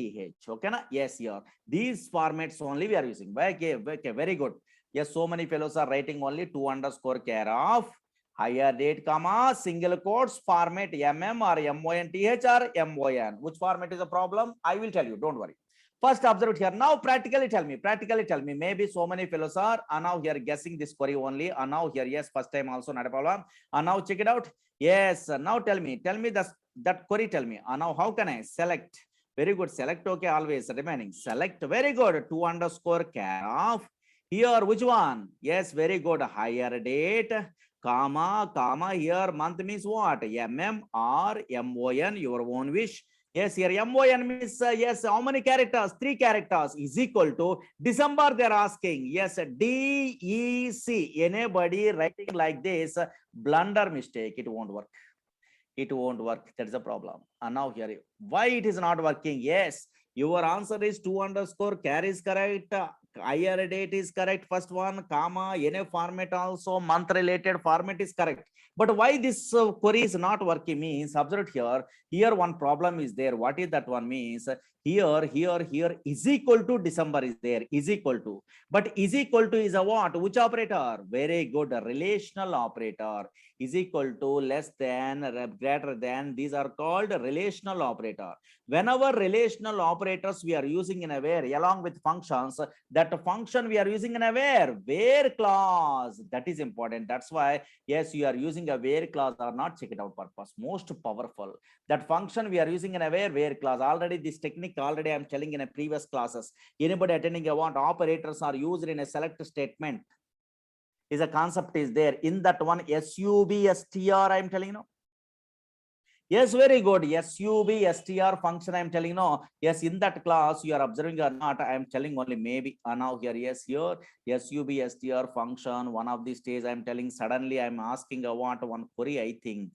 Okay, na? Yes, here. These formats only we are using. Okay, very good. Yes, so many fellows are writing only to underscore care of higher date, comma, single quotes, format MM or MONTH or MON. Which format is a problem? I will tell you. Don't worry. First observe it here. Now practically tell me. Maybe so many fellows are now here guessing this query only. And now here, yes, first time also not a problem. And now check it out. Yes, now tell me that query, tell me. And now how can I select? Very good. Select, okay, always remaining. Select, very good. To underscore care of. Here, which one? Yes, very good. Higher date, comma, here month means what? MM or MON, your own wish. Yes, here MON means, yes, how many characters? 3 characters is equal to December they're asking. Yes, DEC. Anybody writing like this, blunder mistake, it won't work. It won't work. That is a problem. And now here, why it is not working? Yes, your answer is to underscore care is correct. Higher date is correct. First one, comma, any format also, month related format is correct. But why this query is not working means, observe here. Here one problem is there. What is that one means? Here is equal to December is there, is equal to. But is equal to is a what? Which operator? Very good, a relational operator. Is equal to, less than, greater than, these are called relational operator. Whenever relational operators we are using in a where along with functions, that function we are using in a where clause, that is important. That's why, yes, you are using a where clause or not, check it out purpose, most powerful. That function we are using in a where clause. Already this technique already I'm telling in a previous classes. Anybody attending a want, operators are used in a select statement is a concept is there. In that one, SUB str I'm telling you. Yes, very good. SUB str function I'm telling no. Yes, in that class you are observing or not, I am telling only maybe. Now here, yes, here SUB str function, one of these days I'm telling, suddenly I'm asking what one query, I think.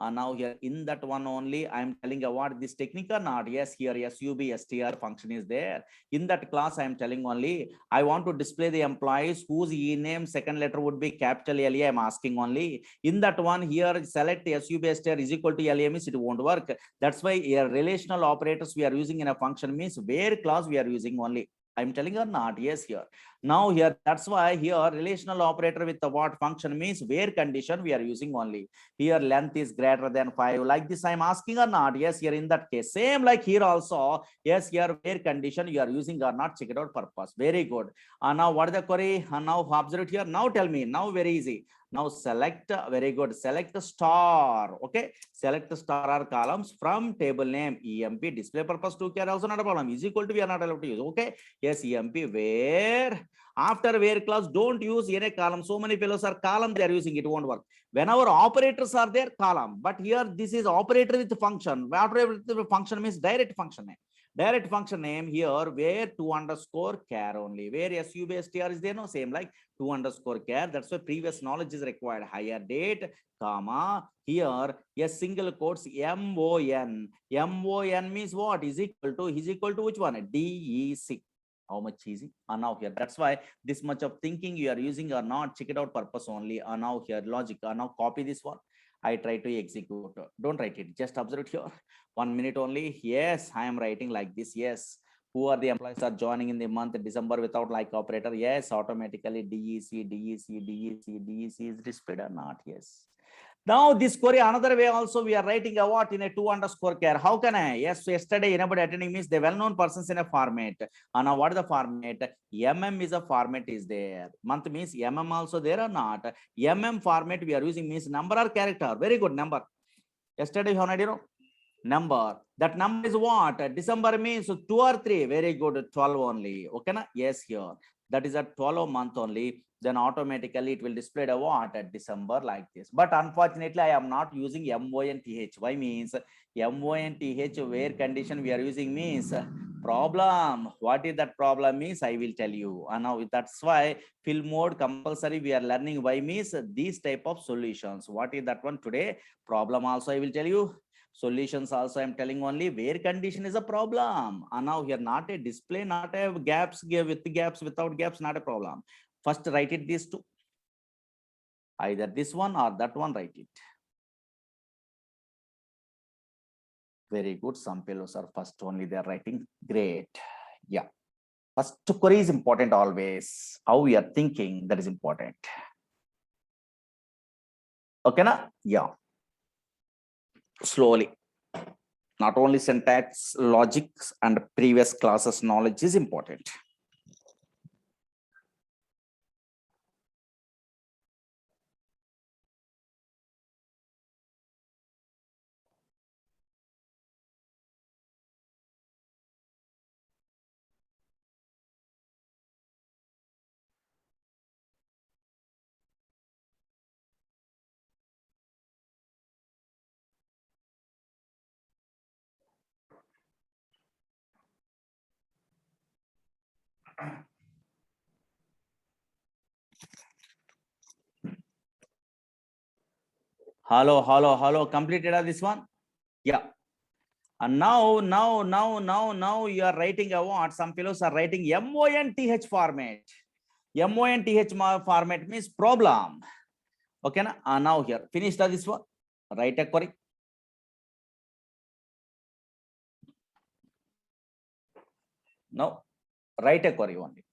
Now here in that one only I'm telling what this technique or not. Yes, here SUB str function is there. In that class I'm telling only I want to display the employees whose e-name second letter would be capital LA. I'm asking only in that one here, select SUB str is equal to LA means it won't work. That's why here relational operators we are using in a function means where clause we are using only. I'm telling or not? Yes, here. Now here, that's why here relational operator with the what function means where condition we are using only. Here length is greater than 5. Like this I'm asking or not? Yes, here in that case. Same like here also. Yes, here where condition you are using or not, check it out purpose. Very good. Now what is the query? Now observe it here. Now tell me. Now very easy. Now select, very good, select the star. Okay, select the star or columns from table name emp display purpose to care also not a problem. Is equal to, we are not allowed to use. Okay, yes, emp where, after where clause don't use any column. So many fellows are column they are using, it won't work. Whenever operators are there, column, but here this is operator with function. Operator with function means direct function name. Direct function name here where 2_char only. Where SUB str is there, no, same like 2_char. That's why previous knowledge is required. Higher date, comma, here a single quotes MON. MON means what? Is equal to which one? DEC. How much easy? Now here, that's why this much of thinking you are using or not, check it out purpose only. Now here logic. Now copy this one. I try to execute. Don't write it, just observe it here. 1 minute only. Yes, I am writing like this. Yes, who are the employees are joining in the month December without like operator? Yes, automatically DEC is displayed or not? Yes. Now this query another way also we are writing a what in a 2_char. How can I? Yes, so yesterday anybody attending means the well-known persons in a format. Now what is the format? is a format is there. Month means also there or not? Format we are using means number or character. Very good, number. Yesterday you know number. That number is what? December means 2 or 3. Very good, 12 only. Okay na? Yes, here. That is a 12 month only. Then automatically it will display the what at December like this. But unfortunately, I am not using MONTH. Why means MONTH where condition we are using means problem. What is that problem means? I will tell you. And now that's why fill mode compulsory we are learning. Why means these type of solutions. What is that one today? Problem also I will tell you. Solutions also I'm telling only where condition is a problem. And now here not a display, not a gaps, with gaps, without gaps, not a problem. First write it these two. Either this one or that one, write it. Very good. Some fellows are first only they are writing. Great. Yeah. First query is important always. How we are thinking, that is important. Okay, na? Yeah. Slowly. Not only syntax, logics, and previous classes knowledge is important. Hello. Completed this one? Yeah. And now you are writing a what? Some fellows are writing MONTH format. MONTH format means problem. Okay, na? Now here, finish this one. Write a query. No, write a query only.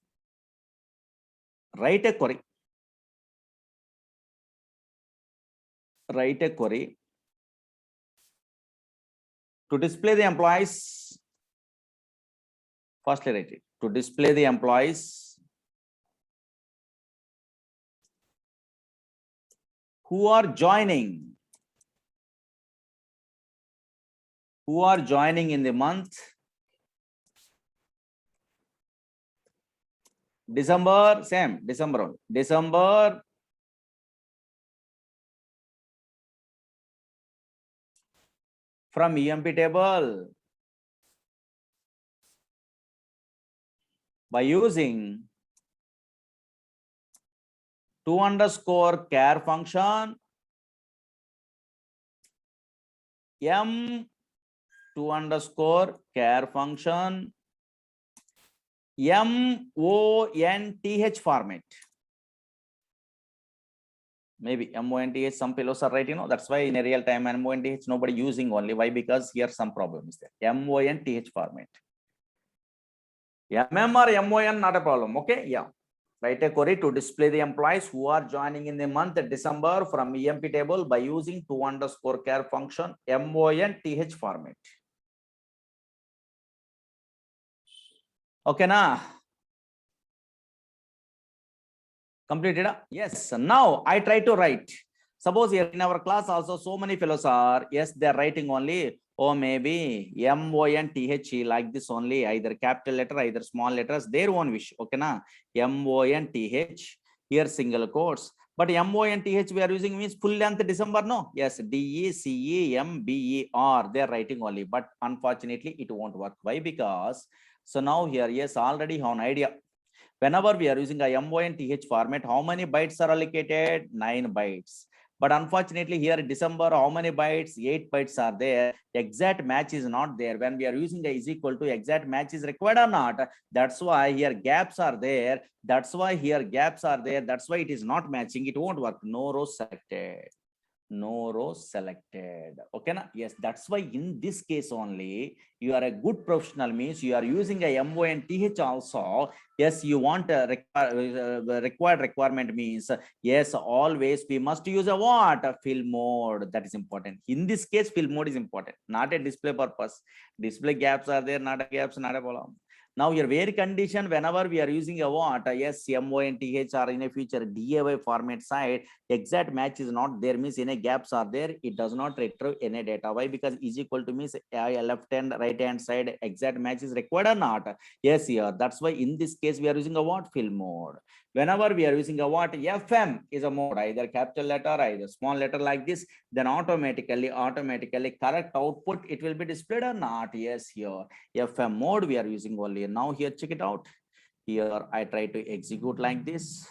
Write a query. Write a query to display the employees. Firstly, write it. To display the employees who are joining in the month December, same December only. December from EMP table by using _char function _char function MONTH format. Maybe MONTH, some fellows are writing, that's why in a real time MONTH nobody using only. Why? Because here some problem is there. MONTH format. MM or MON, not a problem. Okay, yeah. Write a query to display the employees who are joining in the month December from EMP table by using _char function MONTH format. Okay, na? Completed? Yes. Now I try to write. Suppose here in our class also so many fellows are, yes, they are writing only, or maybe MONTH like this only, either capital letter, either small letters, their own wish. Okay, na? MONTH, here single quotes. But MONTH we are using means full length December, no? Yes, DECEMBER, they are writing only, but unfortunately it won't work. Why? Because, so now here, yes, already have an idea. Whenever we are using a MONTH format, how many bytes are allocated? 9 bytes. But unfortunately here December, how many bytes? 8 bytes are there. Exact match is not there. When we are using a is equal to, exact match is required or not. That's why here gaps are there. That's why here gaps are there. That's why it is not matching. It won't work. No row selected. No row selected. Okay, na? Yes, that's why in this case only you are a good professional means you are using a MONTH also. Yes, you want a required requirement means yes, always we must use a what? A fill mode. That is important. In this case, fill mode is important, not a display purpose. Display gaps are there, not a gaps, not a problem. Now your where condition, whenever we are using a what? Yes, MONTH or in a future DAY format side, exact match is not there means in a gaps are there, it does not retrieve any data. Why? Because is equal to means left hand right hand side exact match is required or not. Yes, here that's why in this case we are using a what? Fill mode. Whenever we are using a what? FM is a mode, either capital letter, either small letter like this, then automatically correct output it will be displayed or not. Yes, here FM mode we are using only. Now here check it out. Here I try to execute like this.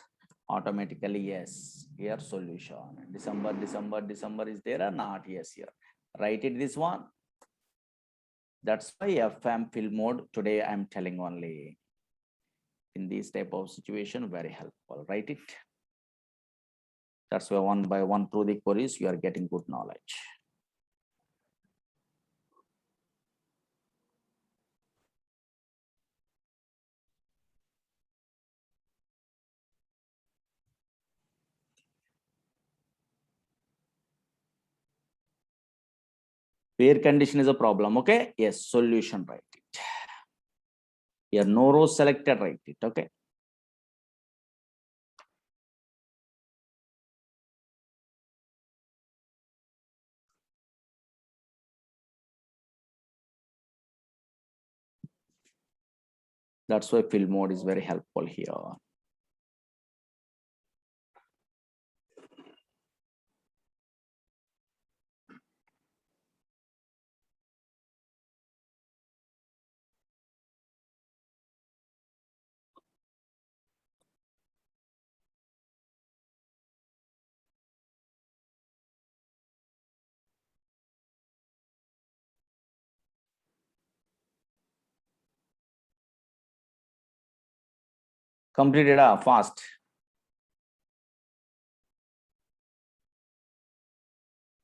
Automatically, yes, here solution. December is there or not? Yes, here. Write it this one. That's why FM fill mode today I'm telling only. In this type of situation, very helpful. Write it. That's why one by one through the queries you are getting good knowledge. Where condition is a problem. Okay, yes, solution, write it. Here no row selected, write it. Okay. That's why fill mode is very helpful here. Completed fast.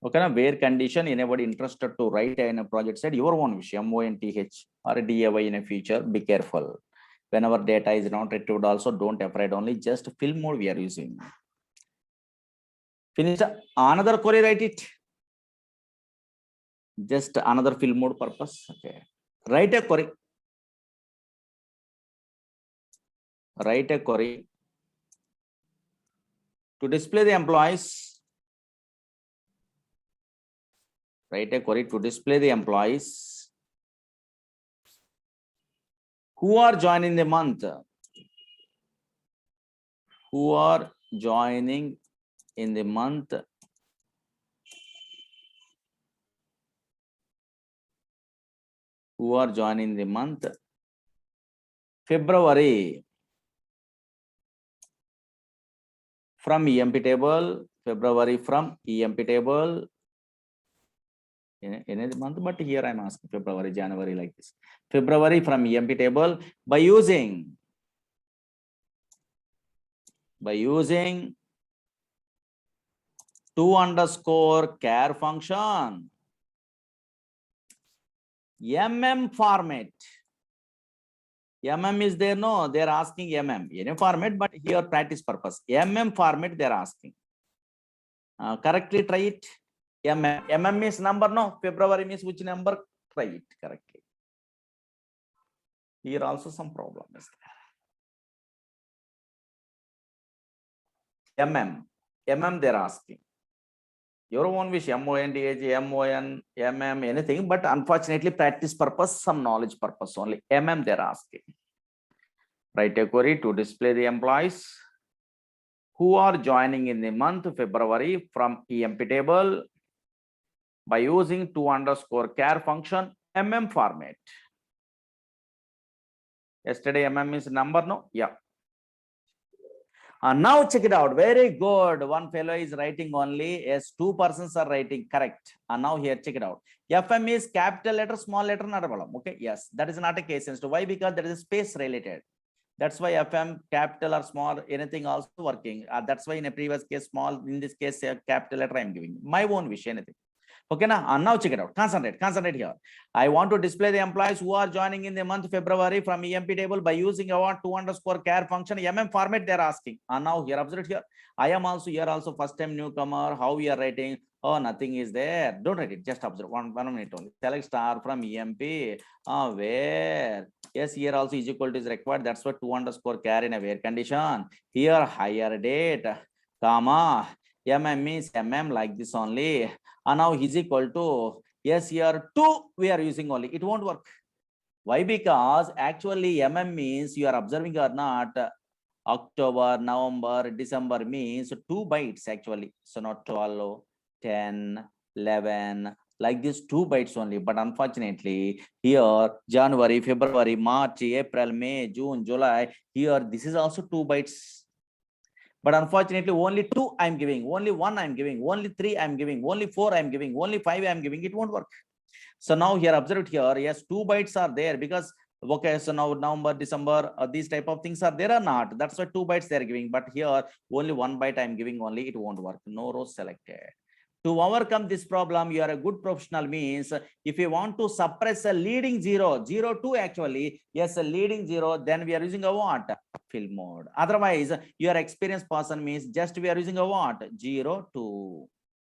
Okay, now where condition anybody interested to write in a project said your own wish, MONTH or DAY in a future, be careful. Whenever data is not retrieved, also don't afraid, only just fill mode we are using. Finish another query, write it. Just another fill mode purpose. Okay. Write a query. Write a query to display the employees. Write a query to display the employees who are joining the month. Who are joining in the month February from EMP table, February from EMP table, in any month, but here I'm asking February, January, like this. February from EMP table by using 2_char function, format. Is there? No, they're asking any format, but here practice purpose. Format they're asking. Correctly try it. Means number, no. February means which number? Try it correctly. Here also some problem is there. They're asking. Your own wish, MONDH, MON, anything, but unfortunately practice purpose, some knowledge purpose only. They're asking. Write a query to display the employees who are joining in the month February from EMP table by using 2_char function, format. Yesterday is number, no? Yeah. Now check it out. Very good. One fellow is writing only. Yes, 2 persons are writing correct. Now here, check it out. FM is capital letter, small letter, not a problem. Okay. Yes, that is not a case sensitive. Why? Because there is a space related. That's why FM capital or small, anything also working. That's why in a previous case, small, in this case, capital letter I'm giving. My own wish, anything. Okay, now check it out. Concentrate here. I want to display the employees who are joining in the month February from EMP table by using our 2_char function, format they're asking. Now here, observe here. I am also here, also first time newcomer. How we are writing? Oh, nothing is there. Don't write it. Just observe. One minute only. Select star from EMP. Where? Yes, here also is equal to is required. That's what 2_char in a where condition. Here, higher date, comma. Means like this only. And now is equal to, yes, here 2 we are using only. It won't work. Why? Because actually means you are observing or not, October, November, December means 2 bytes actually. So not 12, 10, 11, like this 2 bytes only. But unfortunately here January, February, March, April, May, June, July, here this is also 2 bytes. But unfortunately, only 2 I'm giving, only 1 I'm giving, only 3 I'm giving, only 4 I'm giving, only 5 I'm giving. It won't work. So now here, observe here, yes, 2 bytes are there because, okay, so now November, December, these type of things are there or not. That's why 2 bytes they're giving. But here, only 1 byte I'm giving only, it won't work. No rows selected. To overcome this problem, you are a good professional means if you want to suppress a leading 0, 0, 2 actually, yes, a leading 0, then we are using a what? Fill mode. Otherwise, you are experienced person means just we are using a what? 0, 2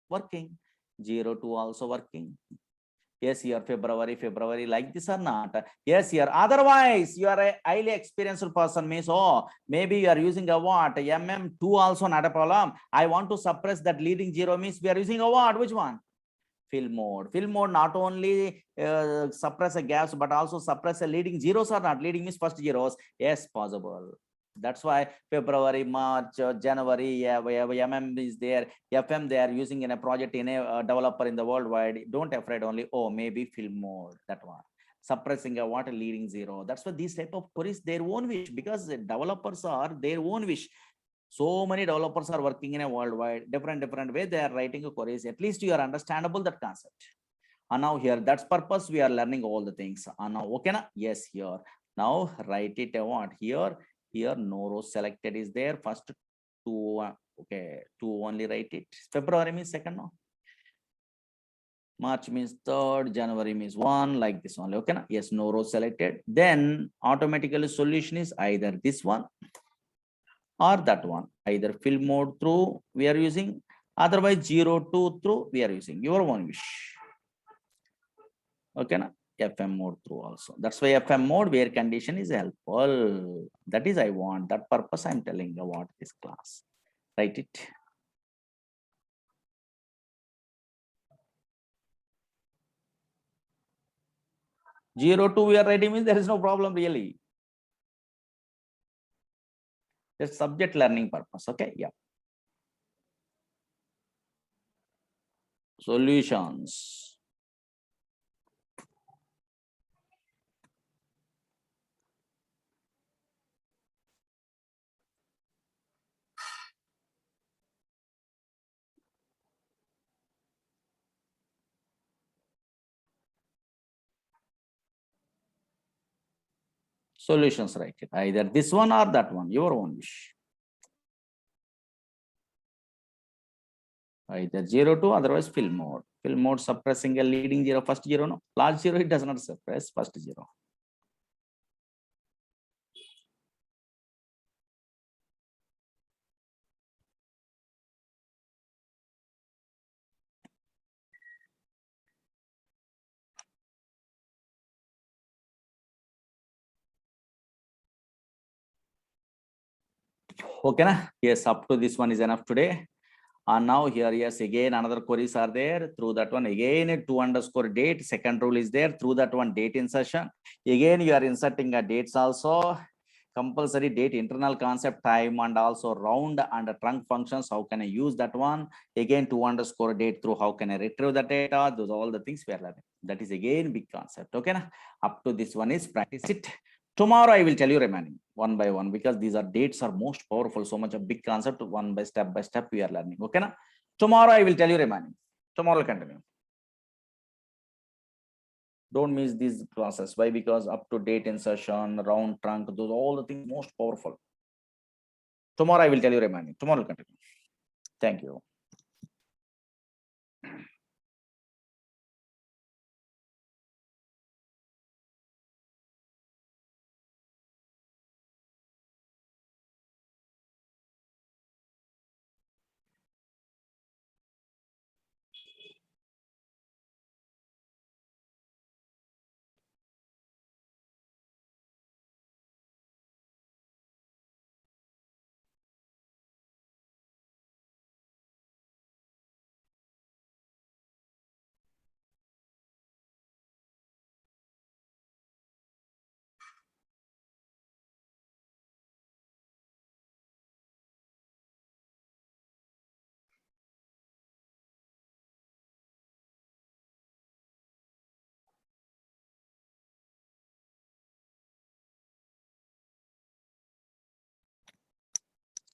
working, 0, 2 also working. Yes, here February, like this or not? Yes, here. Otherwise, you are a highly experienced person means, oh, maybe you are using a what? 2 also not a problem. I want to suppress that leading 0 means we are using a what? Which one? Fill mode. Fill mode not only suppress a gaps, but also suppress a leading zeros or not. Leading means first zeros. Yes, possible. That's why February, March, January, is there. FM they are using in a project in a developer in the worldwide. Don't afraid only. Oh, maybe fill mode. That one. Suppressing a what? A leading 0. That's why these type of queries their own wish, because the developers are their own wish. So many developers are working in a worldwide different way. They are writing a queries. At least you are understandable that concept. And now here, that's purpose we are learning all the things. And now okay na? Yes, here. Now write it what? Here Here no row selected is there. First two, okay, two only write it. February means second, no? March means third, January means one, like this only. Okay, na? Yes, no row selected. Then automatically solution is either this one or that one. Either fill mode through we are using, otherwise 0 2 through we are using. Your own wish. Okay, na? FM mode through also. That's why FM mode where condition is helpful. That is I want. That purpose I'm telling about this class. Write it. Zero two we are writing means there is no problem really. Just subject learning purpose. Okay, yeah. Solutions. Solutions, write it. Either this one or that one, your own wish. Either 0 2, otherwise fill mode. Fill mode suppressing a leading zero, first zero, no. Large zero, it does not suppress, first zero. Okay, na? Yes, up to this one is enough today. And now here, yes, again, another queries are there. Through that one, again, a 2_date. Second rule is there. Through that one, date insertion. Again, you are inserting a dates also. Compulsory date, internal concept, time, and also round and trunc functions. How can I use that one? Again, 2_date through how can I retrieve the data? Those are all the things we are learning. That is again big concept. Okay, na? Up to this one is practice it. Tomorrow I will tell you remaining one by one, because these are dates are most powerful. So much a big concept, one by step we are learning. Okay, na? Tomorrow I will tell you remaining. Tomorrow I'll continue. Don't miss this process. Why? Because up to date insertion, round trunc, those all the things most powerful. Tomorrow I will tell you remaining. Tomorrow I'll continue. Thank you.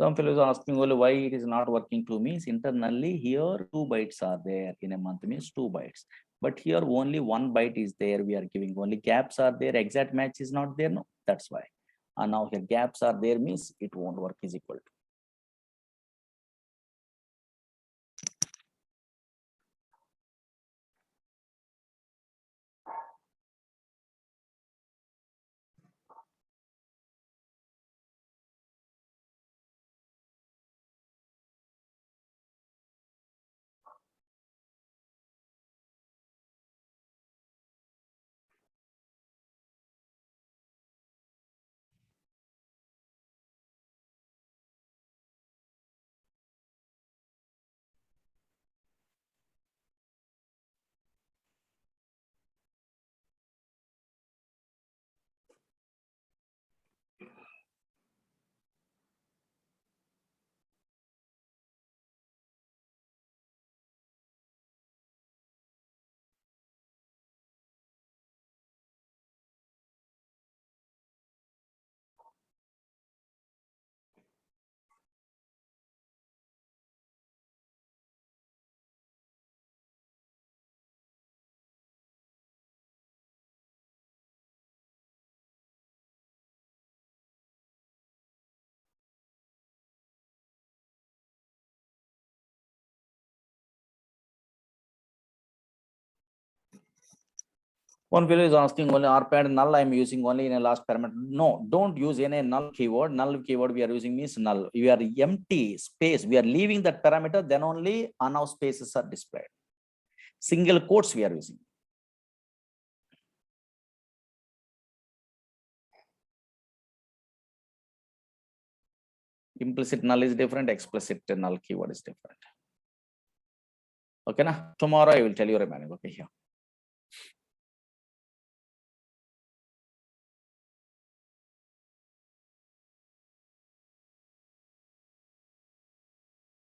Some fellows are asking only why it is not working to me. Internally here 2 bytes are there in a month means 2 bytes. But here only 1 byte is there. We are giving only gaps are there. Exact match is not there. No, that's why. And now here gaps are there means it won't work is equal to. One fellow is asking only rpad null I am using only in a last parameter. No, don't use any null keyword. Null keyword we are using means null. We are empty space. We are leaving that parameter, then only unow spaces are displayed. Single quotes we are using. Implicit null is different, explicit null keyword is different. Okay, na? Tomorrow I will tell you remaining. Okay, here.